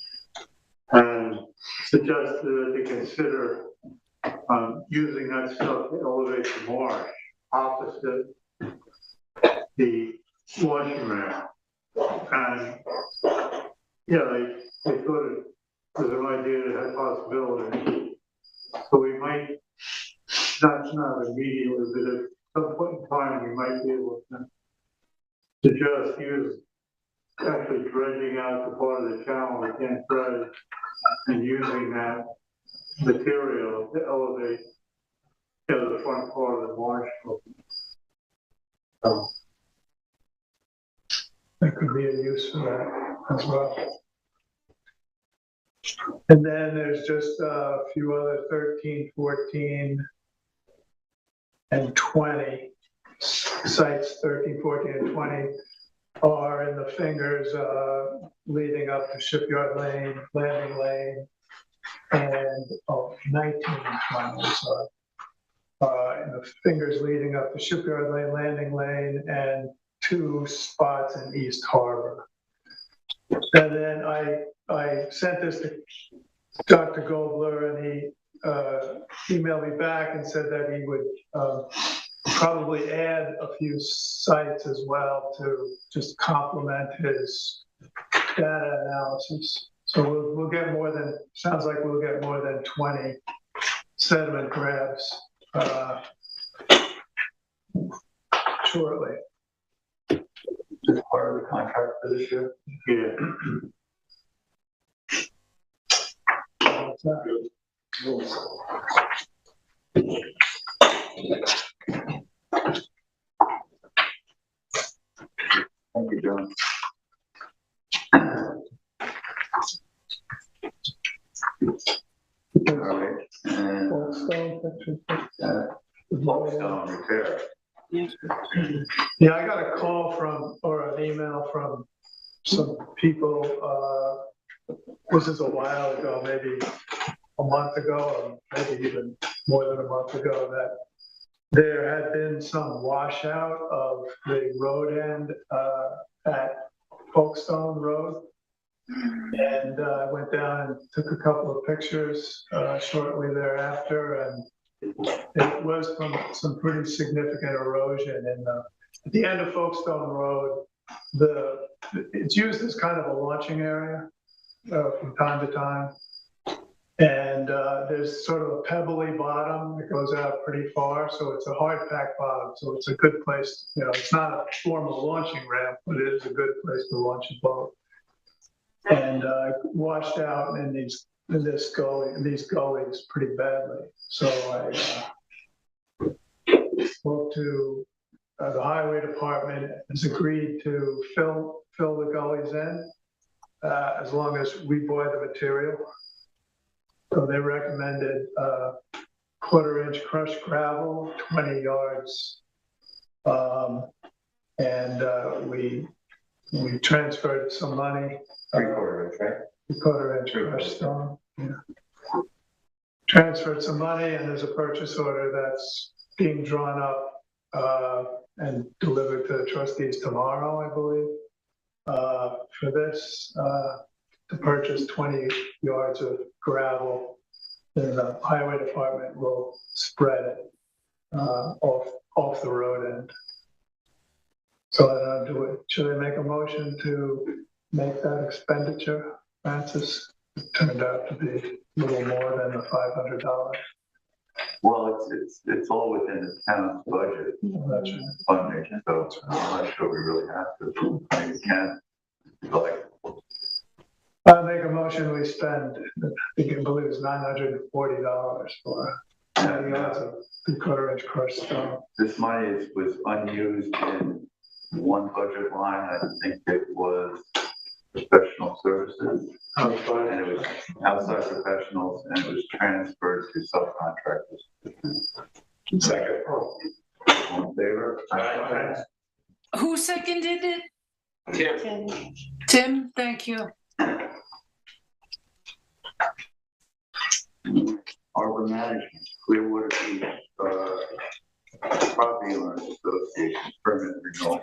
and suggested that they consider using that stuff to elevate the marsh opposite the launching ramp. And they thought it was an idea that had possibility. So we might, not immediately, but at some point in time, we might be able to just use actually dredging out the part of the channel we can't dredge, and using that material to elevate the front part of the marsh. There could be a use for that as well. And then there's just a few other 13, 14, and 20 sites. 13, 14, and 20 are in the fingers leading up to Shipyard Lane, Landing Lane, and 19 and 20. So in the fingers leading up to Shipyard Lane, Landing Lane, and 2 spots in East Harbor. And then I sent this to Dr. Gobler, and he emailed me back and said that he would probably add a few sites as well to just complement his data analysis. So we'll get more than, sounds like we'll get more than 20 sediment grabs shortly. Is part of the contract for this year? Yeah. What's that? Thank you, John. All right, and Goldstone picture. Goldstone repair. Yeah, I got a call from, or an email from some people, this is a while ago, maybe a month ago, or maybe even more than a month ago, that there had been some washout of the road end at Folkestone Road. And I went down and took a couple of pictures shortly thereafter, and it was from some pretty significant erosion. And at the end of Folkestone Road, it's used as kind of a launching area from time to time. And there's sort of a pebbly bottom that goes out pretty far. So it's a hard packed bottom. So it's a good place, you know, it's not a formal launching ramp, but it is a good place to launch a boat. And washed out in these gullies pretty badly. So I spoke to the highway department, has agreed to fill the gullies in as long as we buy the material. So they recommended 1/4-inch crushed gravel, 20 yards, and we transferred some money. 3/4 inch, right? 1/4-inch crushed stone. Yeah. Transferred some money, and there's a purchase order that's being drawn up and delivered to the trustees tomorrow, I believe, for this, to purchase 20 yards of gravel. And the highway department will spread it off the road end. So I don't do it. Should I make a motion to make that expenditure, Francis? It turned out to be a little more than the $500. Well, it's all within the town's budget. That's right. Funding, so I'm not sure we really have to. I mean, we can, like. I'll make a motion, we spend, I believe it's $940 for 20 yards of 3/4-inch crushed stone. This money was unused in one budget line. I think it was professional services. And it was outside professionals, and it was transferred to subcontractors. Second. All in favor? Aye. Who seconded it? Tim. Tim, thank you. Harbor Management, Clearwater Beach, Property Owners Association, permit renewal.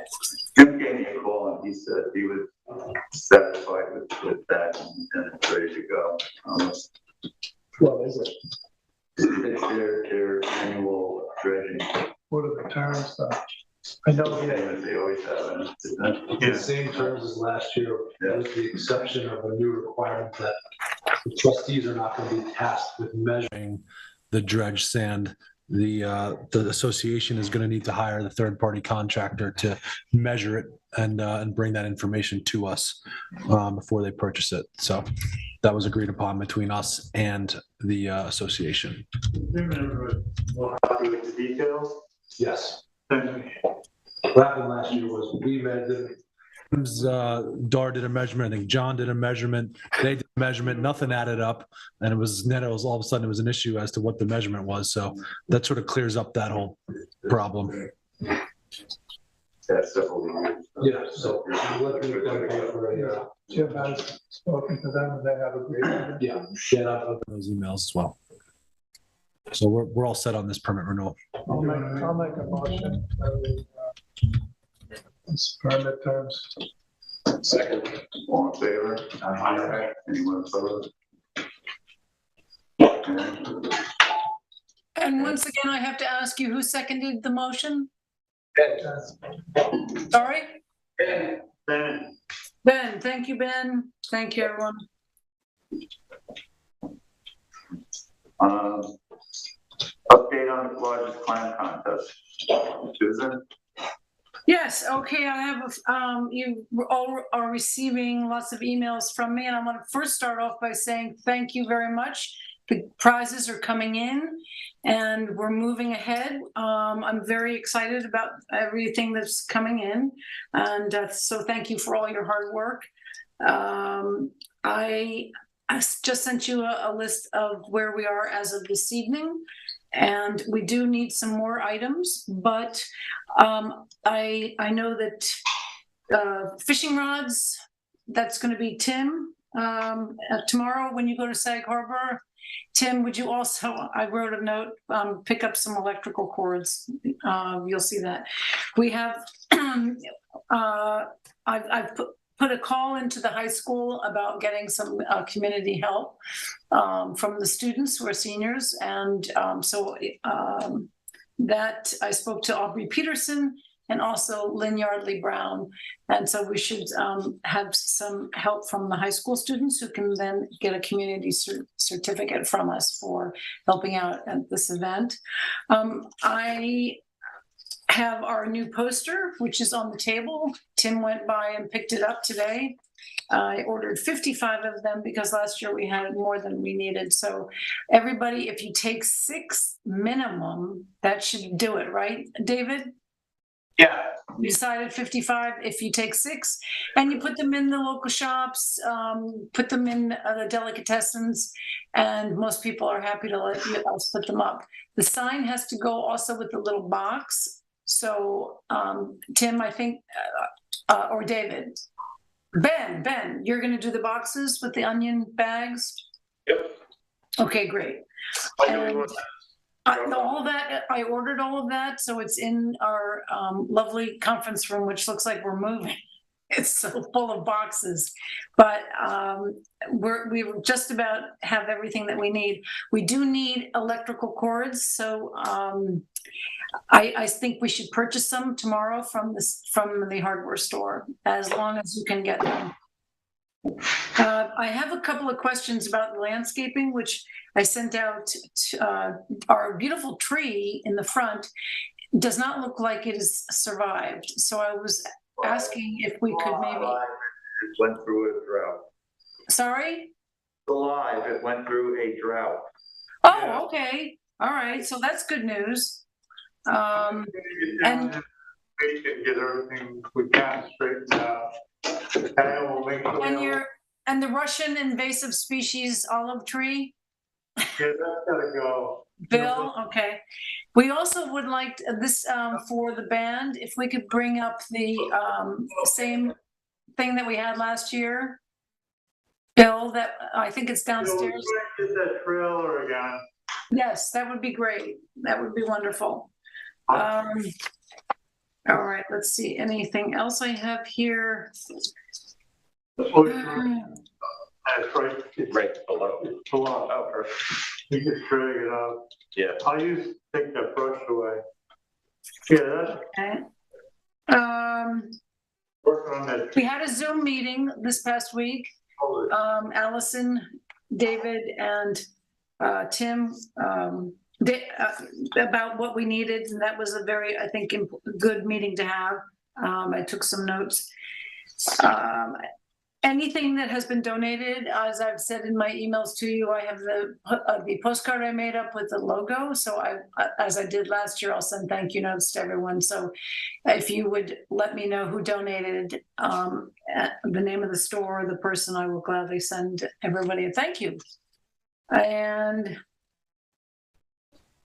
Jim gave me a call and he said he was satisfied with that and it's ready to go. What is it? It's their annual dredging. What are the terms? I know Same as they always have. The same terms as last year, with the exception of a new requirement that the trustees are not going to be tasked with measuring the dredge sand. The association is going to need to hire the third-party contractor to measure it and bring that information to us before they purchase it. So that was agreed upon between us and the association. We'll have to with the details. Yes. What happened last year was we measured. Dar did a measurement. I think John did a measurement. They did a measurement. Nothing added up, and it was all of a sudden it was an issue as to what the measurement was. So that sort of clears up that whole problem. That's several years. Yeah. So Jim has spoken to them, and they have agreed. Yeah. I've opened those emails as well. So we're all set on this permit renewal. I'll make a motion for the permit terms. Second. All in favor? Aye. Anyone opposed? Okay. And once again, I have to ask you, who seconded the motion? Sorry? Ben. Ben, thank you, Ben. Thank you, everyone. Update on the largest clam contest. Susan? Yes, okay, I have, you all are receiving lots of emails from me, and I want to first start off by saying thank you very much. The prizes are coming in, and we're moving ahead. I'm very excited about everything that's coming in, and so thank you for all your hard work. I just sent you a list of where we are as of this evening, and we do need some more items, but I know that fishing rods, that's going to be Tim tomorrow when you go to Sag Harbor. Tim, would you also, I wrote a note, pick up some electrical cords. You'll see that. We have, I've put a call into the high school about getting some community help from the students who are seniors. And that I spoke to Aubrey Peterson and also Lynn Yardley Brown. And so we should have some help from the high school students who can then get a community certificate from us for helping out at this event. I have our new poster, which is on the table. Tim went by and picked it up today. I ordered 55 of them because last year we had more than we needed. So everybody, if you take 6 minimum, that should do it, right, David? Yeah. You decided 55 if you take 6, and you put them in the local shops, put them in the delicatessens, and most people are happy to let us put them up. The sign has to go also with the little box. So Tim, I think, or David, Ben, you're going to do the boxes with the onion bags? Yep. Okay, great. And all of that, I ordered all of that, so it's in our lovely conference room, which looks like we're moving. It's so full of boxes, but we just about have everything that we need. We do need electrical cords, so I think we should purchase some tomorrow from the hardware store, as long as you can get them. I have a couple of questions about landscaping, which I sent out to our beautiful tree in the front. Does not look like it has survived. So I was asking if we could maybe. It went through a drought. Sorry? Alive, it went through a drought. Oh, okay. All right. So that's good news. And We can get everything we can straightened out. And the Russian invasive species olive tree? Yeah, that's gotta go. Bill, okay. We also would like this for the band, if we could bring up the same thing that we had last year. Bill, that I think it's downstairs. Get that trailer again. Yes, that would be great. That would be wonderful. All right, let's see. Anything else I have here? That's right. Right below. Below. Oh, perfect. You just drag it out. Yeah. I used to take that brush away. Yeah, that's. Okay. Working on that. We had a Zoom meeting this past week. Allison, David, and Tim about what we needed, and that was a very, I think, good meeting to have. I took some notes. Anything that has been donated, as I've said in my emails to you, I have the postcard I made up with the logo. So as I did last year, I'll send thank you notes to everyone. So if you would let me know who donated, the name of the store, or the person, I will gladly send everybody a thank you. And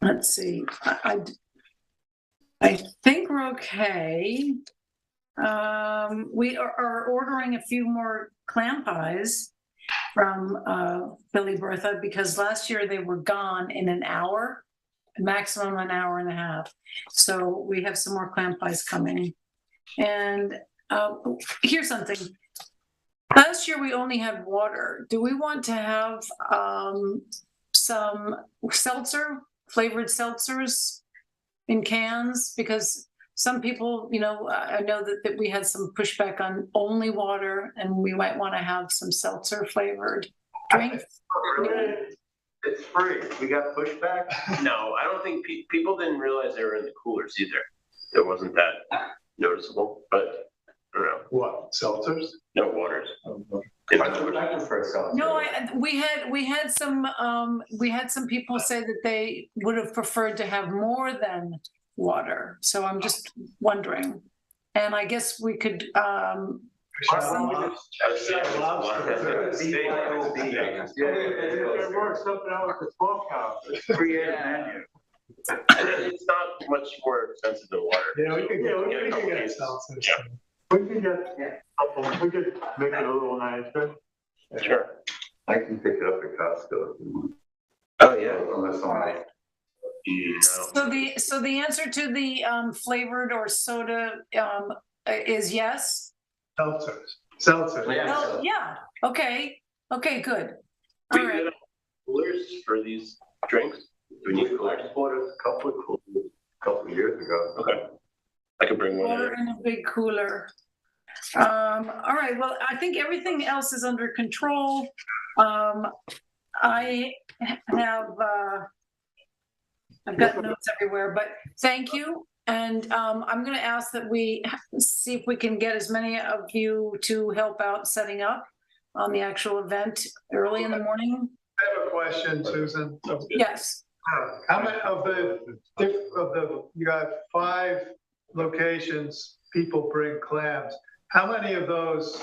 let's see, I think we're okay. We are ordering a few more clam pies from Billy Bertha, because last year they were gone in an hour, maximum an hour and a half. So we have some more clam pies coming. And here's something. Last year, we only had water. Do we want to have some seltzer, flavored seltzers in cans? Because some people, I know that we had some pushback on only water, and we might want to have some seltzer flavored drinks. It's free. We got pushback? No, I don't think people didn't realize they were in the coolers either. It wasn't that noticeable, but I don't know. What, seltzers? No waters. I prefer seltzer. No, we had some people say that they would have preferred to have more than water. So I'm just wondering. And I guess we could, It's not much more expensive than water. Yeah, we could get seltzers. We could make it a little nicer. Sure. I can pick it up at Costco. Oh, yeah. Unless somebody. So the answer to the flavored or soda is yes? Seltzers. Oh, yeah, okay, good. Do All we right. get coolers for these drinks? Do we need coolers? I bought a couple of coolers a couple of years ago. Okay. I could bring one Water in. in a big cooler. All right, well, I think everything else is under control. I have, I've got notes everywhere, but thank you. And I'm gonna ask that we see if we can get as many of you to help out setting up on the actual event early in the morning. I have a question, Susan. Yes. How many of you got 5 locations, people bring clams. How many of those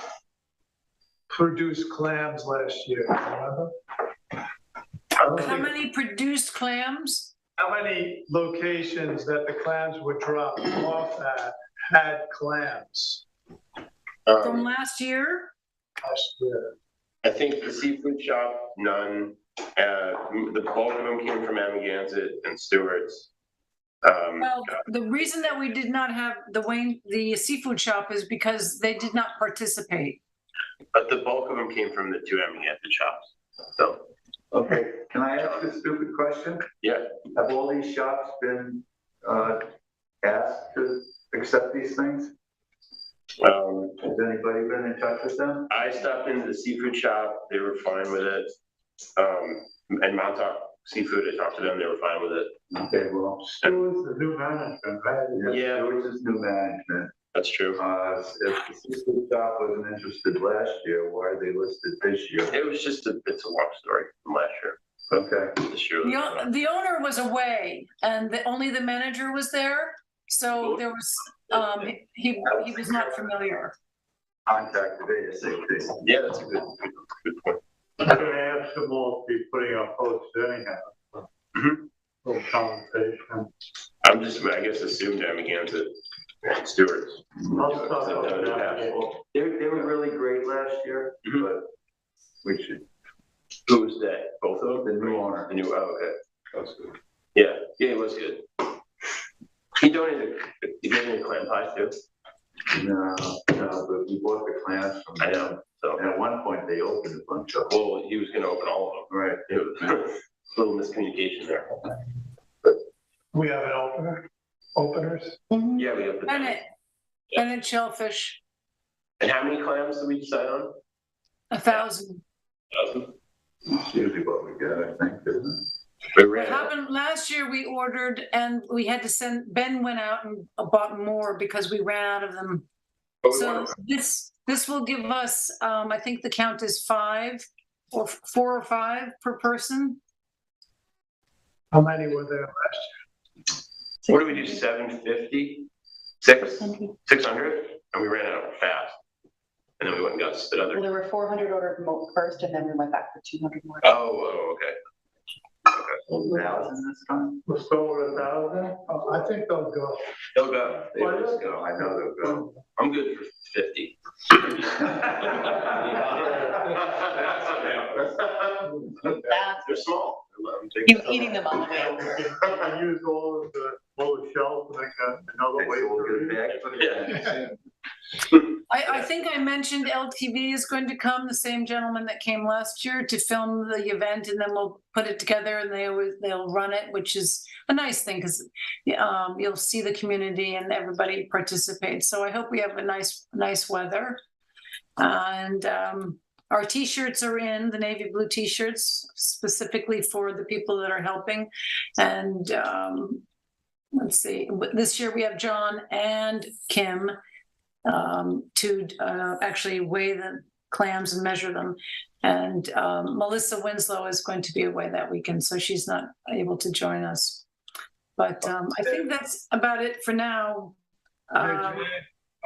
produced clams last year? Remember? How many produced clams? How many locations that the clams were dropped off at had clams From last year? last year? I think the seafood shop, none. The bulk of them came from Amagansett and Stewart's. Well, the reason that we did not have the seafood shop is because they did not participate. But the bulk of them came from the 2 Amagansett shops. So, Okay, can I ask a stupid question? yeah. Have all these shops been asked to accept these things? Has anybody been in touch with them? I stopped into the seafood shop. They were fine with it. And Montauk Seafood, I talked to them. They were fine with it. Okay, well, Stewart's the new management, right? Yeah. Which is new management. That's true. If the seafood shop wasn't interested last year, why are they listed this year? It was just it's a long story from last year. Okay. This year. The owner was away and only the manager was there. So there was, he was not familiar. Contacted ASAP. Yeah, that's a good point. I'm gonna have some more be putting up posts anyhow. Little conversation. I'm just, I guess, assumed Amagansett and Stewart's. I'll stop on that. They were really great last year, Mhm. but we should, Who was that? Both of them? the new owner. The new, oh, okay. That's good. Yeah, it was good. He donated a clam pie too. No, but we bought the clams from I them. know, so. And at one point, they opened a bunch of them. Well, he was gonna open all of them. Right. It was a little miscommunication there. We have an openers? Yeah, we have the. Bennett shellfish, And how many clams did we decide on? 1,000. 1,000? That's usually what we get, I think, isn't it? We What ran out. happened last year, we ordered and we had to send, Ben went out and bought more because we ran out of them. But we So wanted- this will give us, I think the count is 5 or 4 or 5 per person. How many were there last year? What do we do, 750? 600? And we ran out fast. And then we went and got the Well, other. there were 400 ordered first, and then we went back for 200 more. Oh, okay. 1,000 this time? Let's go over 1,000? Oh, I think they'll go. They'll go. They just go, I know they'll go. I'm good for 50. They're small. You eating them on the way. I use all of the lower shelf and I got another Okay, way so we'll for get a it. bag for the- Yeah. I think I mentioned LTV is going to come, the same gentleman that came last year to film the event, and then we'll put it together and they'll run it, which is a nice thing because you'll see the community and everybody participates. So I hope we have a nice weather. And our t-shirts are in, the navy blue t-shirts, specifically for the people that are helping. And let's see, this year we have John and Kim to actually weigh the clams and measure them. And Melissa Winslow is going to be away that weekend, so she's not able to join us. But I think that's about it for now. Are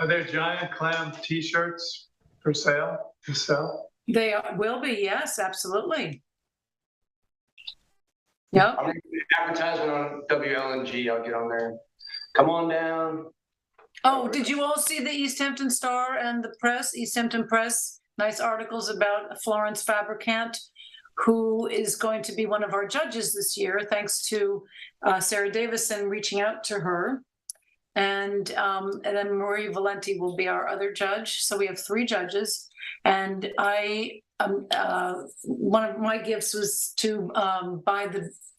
there giant clam t-shirts for sale, to sell? They will be, yes, absolutely. Yep. I'm gonna do an advertisement on WLNG. I'll get on there. Come on down. Oh, did you all see the East Hampton Star and the Press, East Hampton Press? Nice articles about Florence Fabricant, who is going to be one of our judges this year, thanks to Sarah Davison reaching out to her. And then Marie Valenti will be our other judge. So we have 3 judges. And one of my gifts was to buy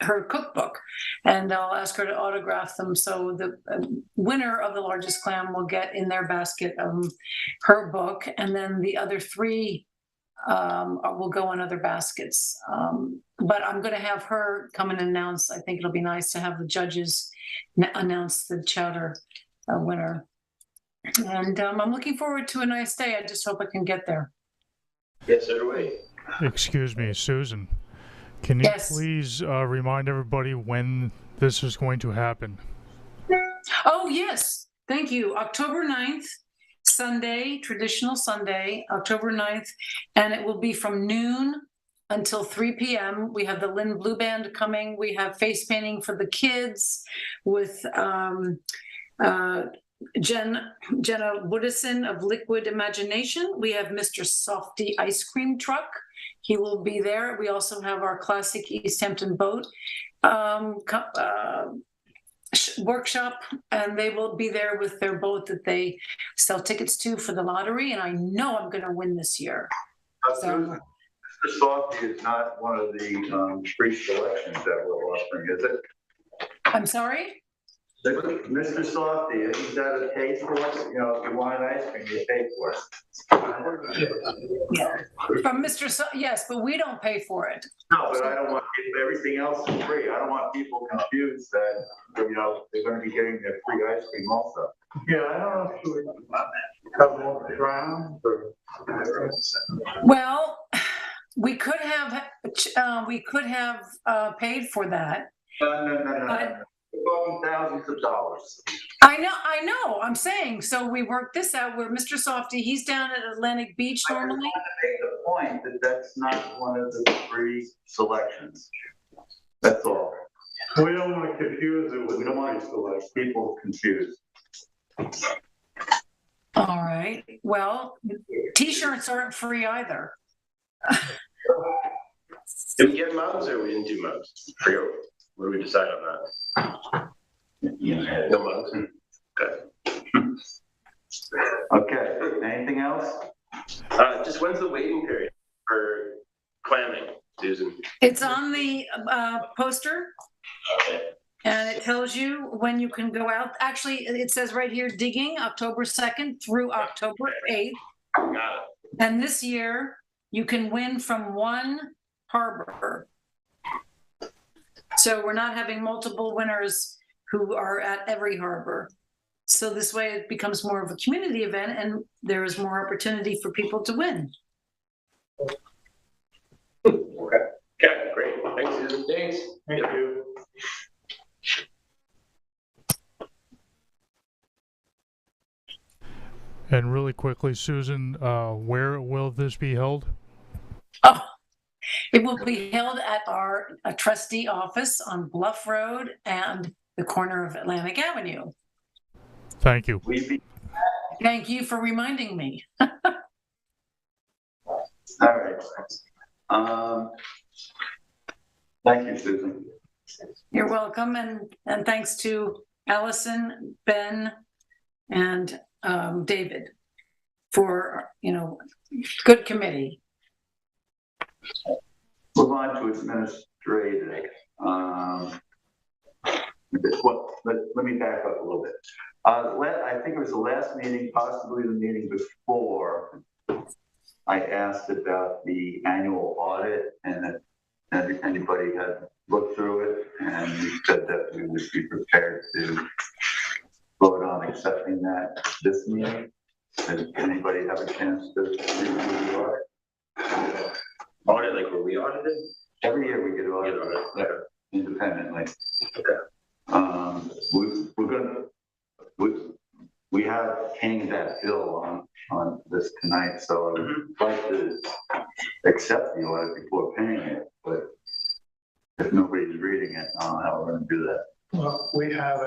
her cookbook, and I'll ask her to autograph them. So the winner of the largest clam will get in their basket her book, and then the other 3 will go in other baskets. But I'm going to have her come and announce. I think it'll be nice to have the judges announce the chowder winner. And I'm looking forward to a nice day. I just hope I can get there. Yes, so do we. Excuse me, Susan. Can you please remind everybody when this is going to happen? Oh, yes. Thank you. October 9th, Sunday, traditional Sunday, October 9th, and it will be from noon until 3 p.m. We have the Lynn Blue Band coming. We have face painting for the kids with Jenna Woodison of Liquid Imagination. We have Mr. Softy Ice Cream Truck. He will be there. We also have our classic East Hampton boat workshop, and they will be there with their boat that they sell tickets to for the lottery. And I know I'm going to win this year. So, Mr. Softy is not one of the free selections that we're offering, is it? I'm sorry? Mr. Softy, is that a pay for it? You know, if you want ice cream, you pay for it. Yeah. From Mr. Yes, but we don't pay for it. No, but I don't want, everything else is free. I don't want people confused that, you know, they're going to be getting their free ice cream also. Yeah, I don't know if we come off the ground or. Well, we could have paid for that. No. Thousands of dollars. I know. I'm saying, so we worked this out where Mr. Softy, he's down at Atlantic Beach normally. I want to make the point that that's not one of the free selections. That's all. We don't want to confuse it with, we don't want to people confused. All right. Well, t-shirts aren't free either. Did we get mugs or we didn't do mugs? What do we decide on that? No mugs. Okay. Okay. Anything else? Just when's the waiting period for clamming, Susan? It's on the poster. Okay. And it tells you when you can go out. Actually, it says right here, digging October 2nd through October 8th. Got it. And this year, you can win from one harbor. So we're not having multiple winners who are at every harbor. So this way it becomes more of a community event and there is more opportunity for people to win. Okay. Yeah, great. Thanks, Susan. Thanks. Thank you. And really quickly, Susan, where will this be held? Oh, it will be held at our trustee office on Bluff Road and the corner of Atlantic Avenue. Thank you. Thank you for reminding me. All right. Thank you, Susan. You're welcome. And thanks to Allison, Ben, and David for, good committee. Move on to administrative. Let me back up a little bit. I think it was the last meeting, possibly the meeting before, I asked about the annual audit and that anybody had looked through it, and we said that we would be prepared to vote on accepting that this meeting. Did anybody have a chance to review the audit? Audit, like were we audited? Every year we get audited independently. Okay. We have paying that bill on this tonight, so I would like to accept the audit before paying it, but if nobody's reading it, I don't know how we're gonna do that. Well, we have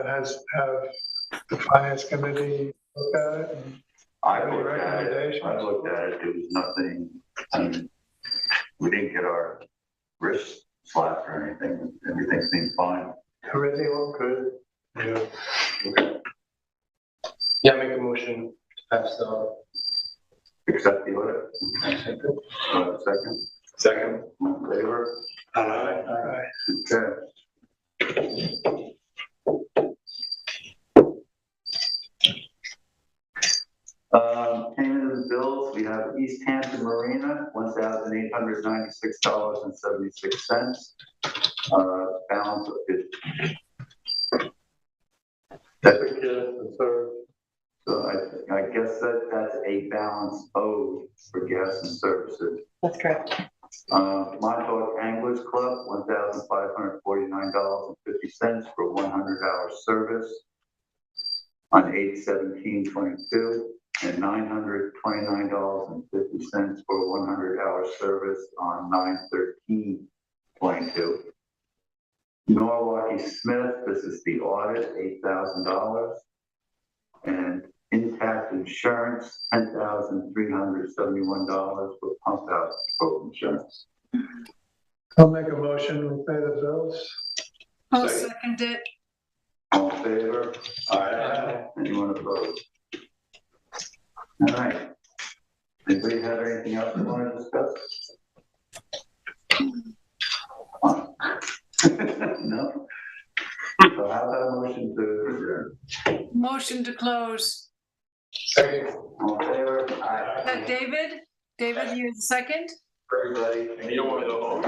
the finance committee look at it. And I looked at it, there was nothing, we didn't get our wrist slapped or anything, everything seemed fine. everything looked good. Yeah. Yeah, make a motion to pass the audit. Accept the audit. Second? Second. All in favor? Aye. All right. Okay. Payment of the bills, we have East Hampton Marina, $1,896.76. Balance is. So I guess that's a balance owed for gas and services. That's correct. Montauk Anglers Club, $1,549.50 for 100 hours service on 8/17/22, and $929.50 for 100 hours service on 9/13/22. Norwalk Smith, this is the audit, $8,000. And intact insurance, $10,371 for pump out boat insurance. I'll make a motion, we pay the bills. I'll second it. All in favor? Aye. Anyone opposed? All right. Anybody have anything else you want to discuss? No? So how about a motion to adjourn? Motion to close. Second. All in favor? Aye. Is that David? David, you're the second? For everybody. You don't want to go home.